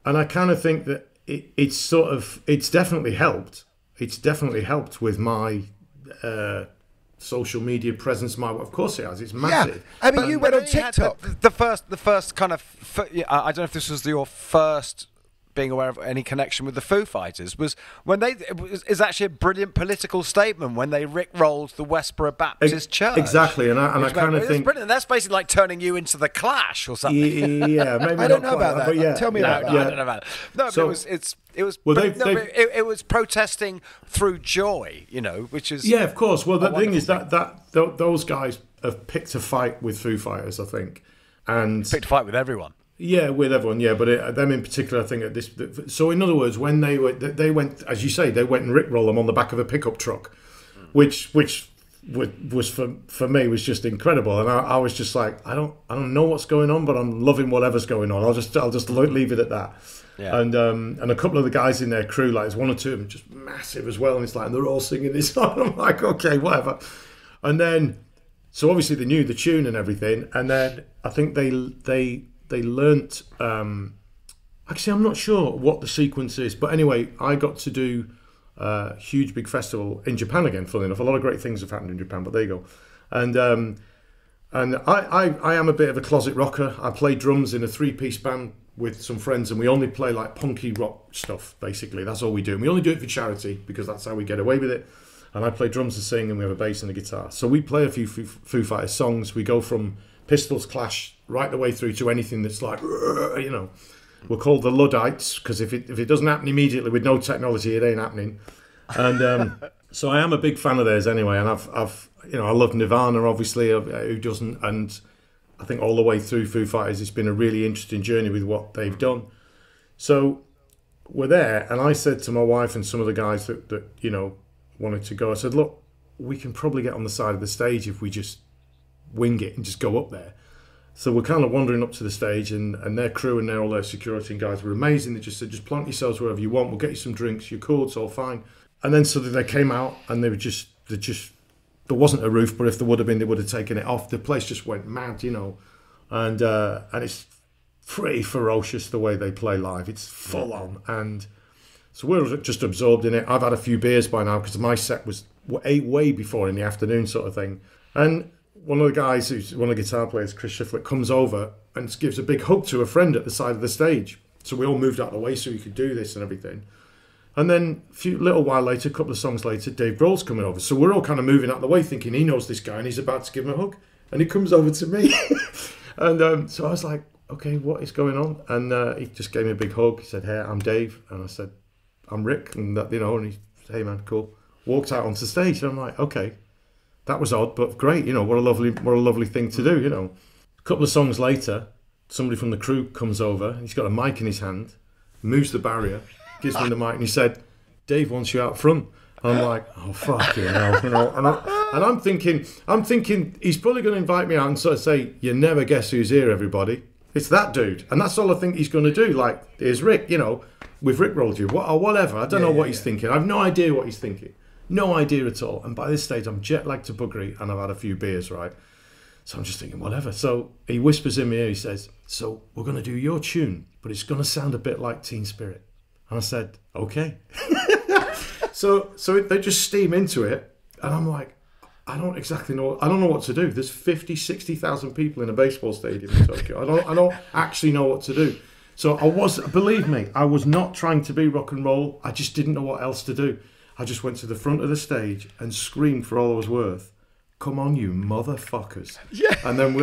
Speaker 12: I kind of think that it's definitely helped. It's definitely helped with my social media presence. Of course it has. It's massive.
Speaker 3: Yeah. I mean, you went on TikTok.
Speaker 2: The first kind of, I don't know if this was your first being aware of any connection with the Foo Fighters, was when is actually a brilliant political statement when they rickrolled the Westboro Baptist Church.
Speaker 12: Exactly, and I kind of think
Speaker 2: brilliant. That's basically like turning you into the Clash or something.
Speaker 12: Yeah, maybe
Speaker 3: I don't know about that. But yeah, tell me about that.
Speaker 2: I don't know about it. No, so, but it was protesting through joy, you know, which is
Speaker 12: of course. Well, the thing is that those guys have picked a fight with Foo Fighters, I think, and
Speaker 2: picked a fight with everyone.
Speaker 12: Yeah, with everyone, yeah, but them in particular, I think at this. So, in other words, when they went, as you say, they went and rickrolled them on the back of a pickup truck, which was for me was just incredible, and I was just like, I don't know what's going on, but I'm loving whatever's going on. I'll just leave it at that. Yeah. And a couple of the guys in their crew, like there's one or two of them, just massive as well, and it's like, and they're all singing this song. I'm like, okay, whatever. And then, so obviously they knew the tune and everything, and then I think they they learnt. Actually, I'm not sure what the sequence is, but anyway, I got to do a huge big festival in Japan again. Funnily enough, a lot of great things have happened in Japan, but there you go. And I am a bit of a closet rocker. I play drums in a 3-piece band with some friends, and we only play like punky rock stuff. Basically, that's all we do. And we only do it for charity because that's how we get away with it. And I play drums and sing, and we have a bass and a guitar. So we play a few Foo Fighters songs. We go from Pistols, Clash, right the way through to anything that's like, you know. We're called the Luddites because if it doesn't happen immediately with no technology, it ain't happening. And so I am a big fan of theirs anyway. And I've I love Nirvana, obviously. Who doesn't? And I think all the way through Foo Fighters, it's been a really interesting journey with what they've done. So we're there, and I said to my wife and some of the guys that wanted to go, I said, look, we can probably get on the side of the stage if we just wing it and just go up there. So we're kind of wandering up to the stage, and their crew and all their security and guys were amazing. They just said, just plant yourselves wherever you want. We'll get you some drinks. You're cool. It's all fine. And then suddenly they came out, and there wasn't a roof, but if there would have been, they would have taken it off. The place just went mad, and it's pretty ferocious the way they play live. It's full on. And so we're just absorbed in it. I've had a few beers by now because my set was way before in the afternoon sort of thing. And one of the guys, who's one of the guitar players, Chris Shiflett, comes over and gives a big hug to a friend at the side of the stage. So we all moved out of the way so we could do this and everything. And then a little while later, a couple of songs later, Dave Grohl's coming over. So we're all kind of moving out of the way thinking he knows this guy and he's about to give him a hug. And he comes over to me. And so I was like, okay, what is going on? And he just gave me a big hug. He said, hey, I'm Dave. And I said, I'm Rick. And and he said, hey man, cool. Walked out onto stage. And I'm like, okay. That was odd, but great. What a lovely thing to do. A couple of songs later, somebody from the crew comes over. He's got a mic in his hand, moves the barrier, gives me the mic, and he said, "Dave wants you out front." And I'm like, "Oh fucking hell!" And I'm thinking, he's probably going to invite me out and sort of say, "You never guess who's here, everybody." It's that dude, and that's all I think he's going to do. Like, here's Rick, we've Rickrolled you, or whatever. I don't know what he's thinking. I have no idea what he's thinking. No idea at all. And by this stage, I'm jet-lagged to buggery, and I've had a few beers, right? So I'm just thinking, whatever. So he whispers in my ear, he says, so we're going to do your tune, but it's going to sound a bit like Teen Spirit. And I said, okay. So they just steam into it, and I'm like, I don't exactly know. I don't know what to do. There's 50, 60,000 people in a baseball stadium in Tokyo. I don't actually know what to do. So believe me, I was not trying to be rock and roll. I just didn't know what else to do. I just went to the front of the stage and screamed for all I was worth, "Come on, you motherfuckers!" Yeah. And then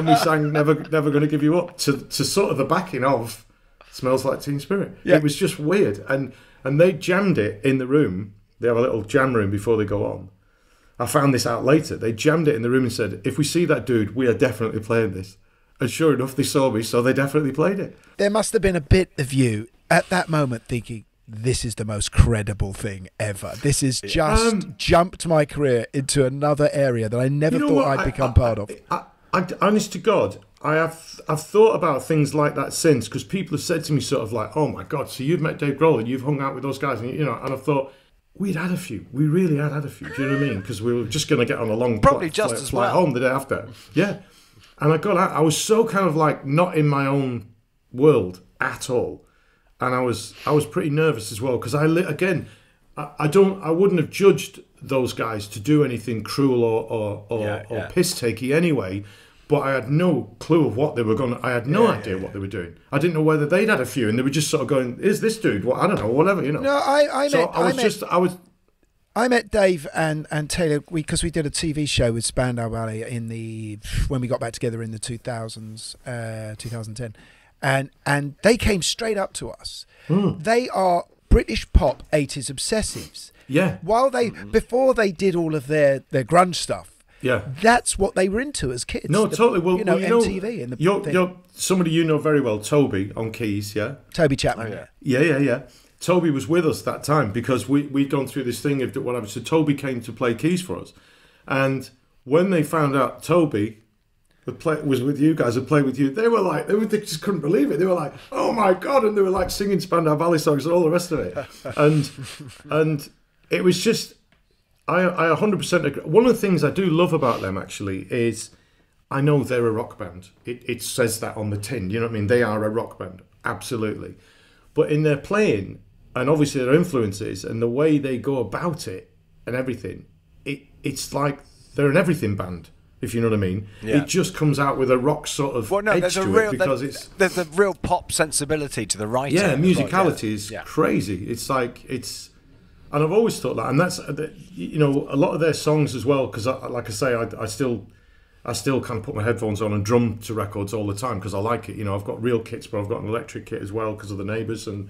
Speaker 12: we sang "Never Gonna Give You Up" to sort of the backing of "Smells Like Teen Spirit." Yeah. It was just weird, and they jammed it in the room. They have a little jam room before they go on. I found this out later. They jammed it in the room and said, "If we see that dude, we are definitely playing this." And sure enough, they saw me, so they definitely played it.
Speaker 3: There must have been a bit of you at that moment thinking, this is the most credible thing ever. This has just jumped my career into another area that I never thought I'd become part of.
Speaker 12: Honest to God, I've thought about things like that since, because people have said to me sort of like, "Oh my God, so you've met Dave Grohl and you've hung out with those guys," and and I've thought, we'd had a few. We really had a few. Do you know what I mean? Because we were just going to get on a long flight home the day after. Yeah. And I got out. I was so kind of like not in my own world at all. And I was pretty nervous as well, because I wouldn't have judged those guys to do anything cruel or piss takey anyway, but I had no clue of what they were going to. I had no idea what they were doing. I didn't know whether they'd had a few, and they were just sort of going, "Is this dude? Well, I don't know, whatever, No,
Speaker 3: I met Dave and Taylor because we did a TV show with Spandau Ballet when we got back together in the 2000s, 2010. And they came straight up to us. They are British pop 80s obsessives.
Speaker 12: Yeah.
Speaker 3: Before they did all of their grunge stuff.
Speaker 12: Yeah.
Speaker 3: That's what they were into as kids.
Speaker 12: No, totally. Well,
Speaker 3: MTV and the
Speaker 12: you're somebody you know very well, Toby on keys, yeah.
Speaker 3: Toby Chapman.
Speaker 12: Oh, yeah. Toby was with us that time because we'd gone through this thing of whatever. So Toby came to play keys for us, and when they found out Toby was with you guys and played with you, they just couldn't believe it. They were like, "Oh my God!" And they were like singing Spandau Ballet songs and all the rest of it. And it was just, I 100% agree. One of the things I do love about them actually is I know they're a rock band. It says that on the tin. You know what I mean? They are a rock band, absolutely. But in their playing, and obviously their influences and the way they go about it and everything, it's like they're an everything band, if you know what I mean.
Speaker 2: Yeah.
Speaker 12: It just comes out with a rock sort of edge to it because
Speaker 2: there's a real pop sensibility to the writing.
Speaker 12: Yeah, musicality is crazy. It's like and I've always thought that, and that's you know, a lot of their songs as well. Because like I say, I still kind of put my headphones on and drum to records all the time because I like it. You know, I've got real kits, but I've got an electric kit as well because of the neighbours, and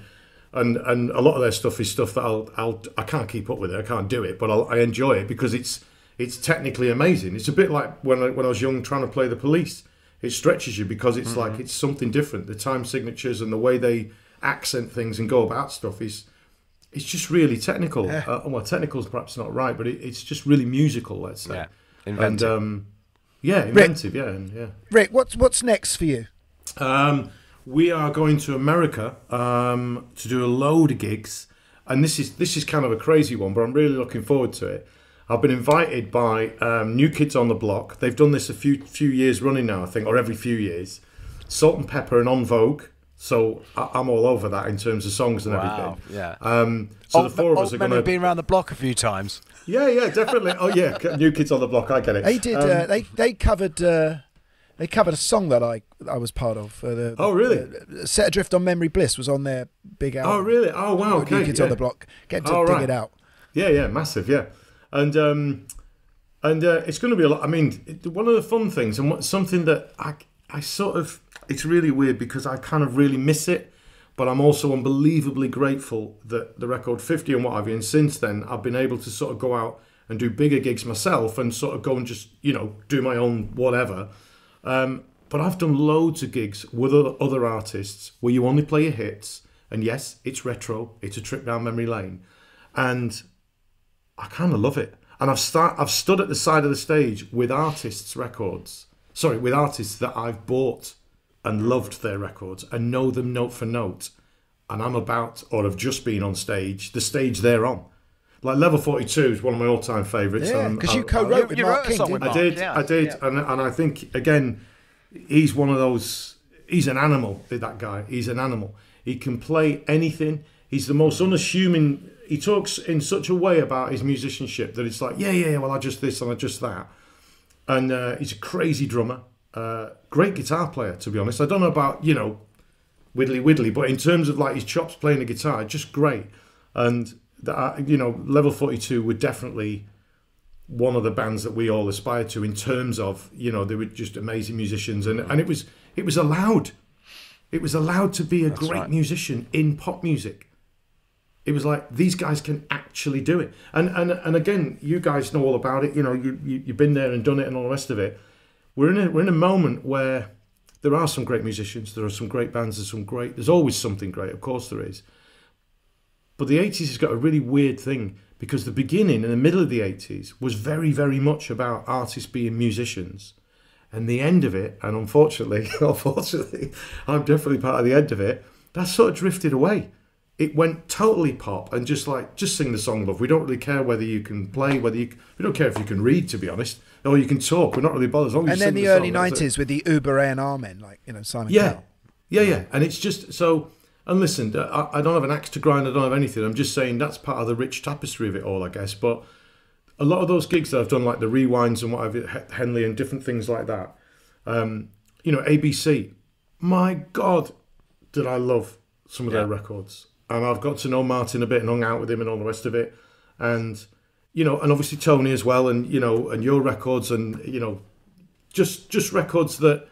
Speaker 12: a lot of their stuff is stuff that I can't keep up with it. I can't do it, but I enjoy it because it's technically amazing. It's a bit like when I was young trying to play the Police. It stretches you because it's like it's something different. The time signatures and the way they accent things and go about stuff it's just really technical.
Speaker 2: Yeah.
Speaker 12: Well, technical is perhaps not right, but it's just really musical, let's say.
Speaker 2: Yeah, inventive.
Speaker 12: And, inventive, Rick,
Speaker 3: Rick, what's next for you?
Speaker 12: We are going to America to do a load of gigs, and this is kind of a crazy one, but I'm really looking forward to it. I've been invited by New Kids on the Block. They've done this a few years running now, I think, or every few years. Salt and Pepper and On Vogue. So I'm all over that in terms of songs and everything.
Speaker 2: Yeah.
Speaker 12: So the four of us are going to...
Speaker 2: been around the block a few times.
Speaker 12: Yeah, definitely. Oh, yeah, New Kids on the Block, I get it.
Speaker 3: They did. They covered a song that I was part of.
Speaker 12: Oh, really?
Speaker 3: Set Adrift on Memory Bliss was on their big album.
Speaker 12: Oh, really? Oh, wow, okay.
Speaker 3: New Kids on the Block. Get to dig it out.
Speaker 12: Yeah, massive, yeah. And it's going to be a lot. I mean, one of the fun things, and something that I sort of... It's really weird because I kind of really miss it, but I'm also unbelievably grateful that the record 50 and what have you, and since then I've been able to sort of go out and do bigger gigs myself and sort of go and just, you know, do my own whatever. But I've done loads of gigs with other artists where you only play your hits, and yes, it's retro, it's a trip down memory lane, and I kind of love it. And I've stood at the side of the stage with artists' with artists that I've bought and loved their records and know them note for note, and I'm about, or have just been on stage, the stage they're on. Like Level 42 is one of my all-time favourites.
Speaker 3: Yeah, because you co-wrote with Mark King, didn't you?
Speaker 12: I did, and I think, again, he's one of those, he's an animal, that guy, he's an animal. He can play anything, he's the most unassuming, he talks in such a way about his musicianship that it's like, well, I just this and I just that. And he's a crazy drummer. Great guitar player, to be honest. I don't know about, you know, widdly, but in terms of like his chops playing the guitar, just great. And you know, Level 42 were definitely one of the bands that we all aspired to in terms of, you know, they were just amazing musicians, and it was allowed to be a great musician in pop music. It was like, these guys can actually do it, and again, you guys know all about it. You know, you've been there and done it and all the rest of it. We're in a moment where there are some great musicians, there are some great bands, there's always something great, of course there is. But the 80s has got a really weird thing, because the beginning and the middle of the 80s was very, very much about artists being musicians. And the end of it, and unfortunately, I'm definitely part of the end of it, that sort of drifted away. It went totally pop and just sing the song, love. We don't really care whether you can play, we don't care if you can read, to be honest, or you can talk. We're not really bothered as long as you sing the song.
Speaker 3: And then the early 90s with the Uber A&R men, like, you know, Simon Cowell.
Speaker 12: Yeah. And it's just so... And listen, I don't have an axe to grind, I don't have anything. I'm just saying that's part of the rich tapestry of it all, I guess. But a lot of those gigs that I've done, like the Rewinds and what have you, Henley and different things like that, you know, ABC, my God, did I love some of their records. And I've got to know Martin a bit and hung out with him and all the rest of it. And, you know, and obviously Tony as well, and, you know, and your records, and, you know, just records that...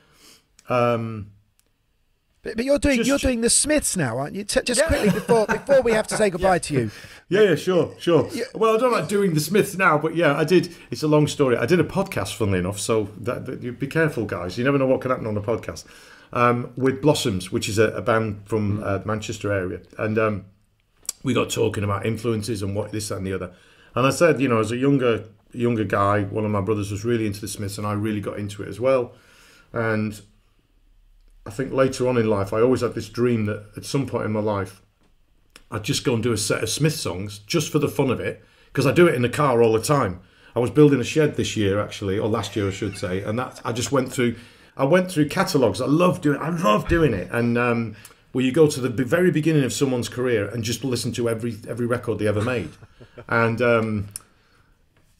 Speaker 3: But you're doing the Smiths now, aren't you? Just quickly before we have to say goodbye to you.
Speaker 12: Yeah, sure. Yeah. Well, I don't like doing the Smiths now, but yeah, I did. It's a long story. I did a podcast, funnily enough, so that you be careful, guys. You never know what can happen on a podcast. With Blossoms, which is a band from the Manchester area, and we got talking about influences and what this, that, and the other. And I said, you know, as a younger guy, one of my brothers was really into the Smiths, and I really got into it as well. And I think later on in life, I always had this dream that at some point in my life, I'd just go and do a set of Smith songs just for the fun of it, because I do it in the car all the time. I was building a shed this year, actually, or last year, I should say, and that I just went through catalogues. I love doing it, and where you go to the very beginning of someone's career and just listen to every record they ever made. And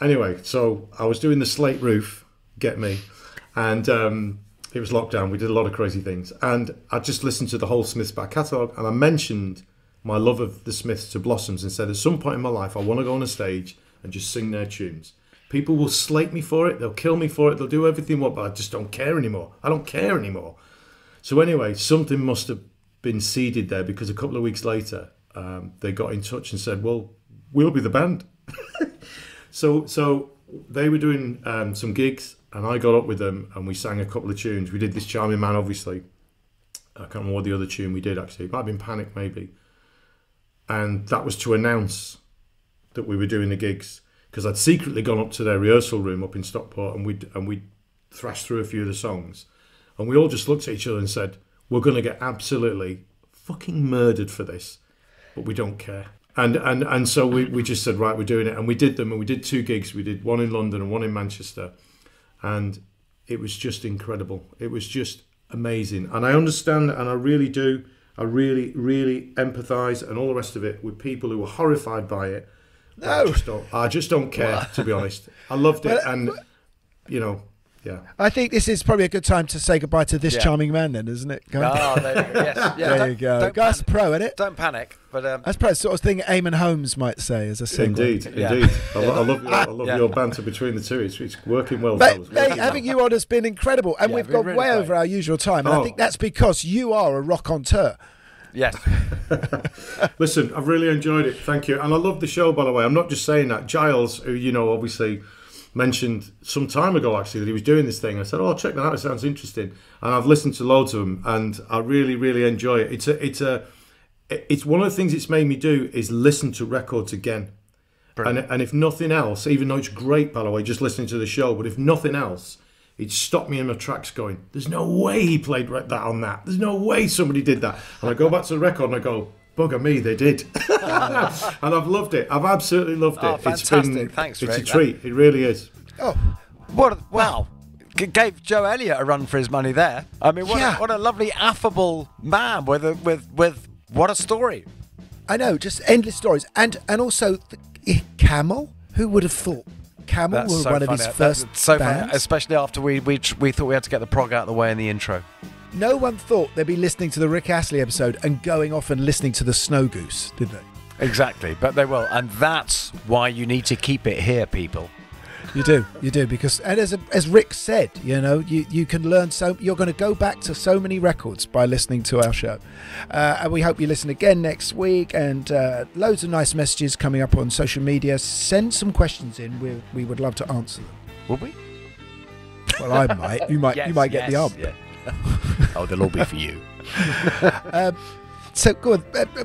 Speaker 12: anyway, so I was doing the slate roof, get me, and it was lockdown. We did a lot of crazy things, and I just listened to the whole Smiths back catalogue, and I mentioned my love of the Smiths to Blossoms and said, at some point in my life, I want to go on a stage and just sing their tunes. People will slate me for it, they'll kill me for it, they'll do everything what, but I just don't care anymore. I don't care anymore. So anyway, something must have been seeded there, because a couple of weeks later, they got in touch and said, well, we'll be the band. So they were doing some gigs, and I got up with them and we sang a couple of tunes. We did This Charming Man, obviously. I can't remember what the other tune we did, actually. It might have been Panic, maybe. And that was to announce that we were doing the gigs, because I'd secretly gone up to their rehearsal room up in Stockport, and we'd thrashed through a few of the songs, and we all just looked at each other and said, we're going to get absolutely fucking murdered for this, but we don't care. And so we just said, right, we're doing it. And we did them, and we did 2 gigs. We did one in London and one in Manchester, and it was just incredible. It was just amazing. And I understand, and I really do, I really, really empathise and all the rest of it with people who were horrified by it.
Speaker 3: No.
Speaker 12: I just don't care, to be honest. I loved it, and, you know, yeah.
Speaker 3: I think this is probably a good time to say goodbye to This Charming Man, then, isn't it?
Speaker 2: There you go. Yes. Yeah,
Speaker 3: there you go. That's pro, isn't it?
Speaker 2: Don't panic. But
Speaker 3: that's probably the sort of thing Eamon Holmes might say as a single.
Speaker 12: Indeed. I love your banter between the two. It's working well.
Speaker 3: Mate, having you on has been incredible, and we've gone really way over our usual time. And I think that's because you are a raconteur.
Speaker 2: Yes.
Speaker 12: Listen, I've really enjoyed it. Thank you. And I love the show, by the way. I'm not just saying that. Giles, who, you know, obviously mentioned some time ago, actually, that he was doing this thing. I said, oh, check that out. It sounds interesting. And I've listened to loads of them, and I really, really enjoy it. It's one of the things it's made me do is listen to records again. And if nothing else, even though it's great, by the way, just listening to the show, but if nothing else, it stopped me in my tracks going, there's no way he played that on that. There's no way somebody did that. And I go back to the record and I go, bugger me, they did. And I've loved it. I've absolutely loved it.
Speaker 2: Fantastic. Thanks, Rick.
Speaker 12: It's a treat. It really is.
Speaker 2: Oh, wow. Gave Joe Elliott a run for his money there. I mean, what a lovely, affable man with what a story.
Speaker 3: I know, just endless stories. And also, Camel, who would have thought? Camel were one of his first
Speaker 2: so
Speaker 3: bands.
Speaker 2: Funny, especially after we thought we had to get the prog out of the way in the intro.
Speaker 3: No one thought they'd be listening to the Rick Astley episode and going off and listening to the Snow Goose, did they?
Speaker 2: Exactly, but they will, and that's why you need to keep it here, people.
Speaker 3: You do, because, and as Rick said, you know, you can learn you're going to go back to so many records by listening to our show. And we hope you listen again next week, and loads of nice messages coming up on social media. Send some questions in. We would love to answer them.
Speaker 2: Will we?
Speaker 3: Well, I might. You might get the answer.
Speaker 2: Yeah. Oh, they'll all be for you.
Speaker 3: So good.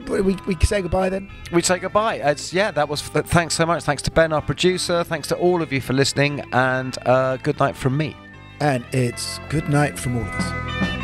Speaker 3: We say goodbye then.
Speaker 2: We say goodbye. That was. Thanks so much. Thanks to Ben, our producer. Thanks to all of you for listening. And good night from me.
Speaker 3: And it's good night from all of us.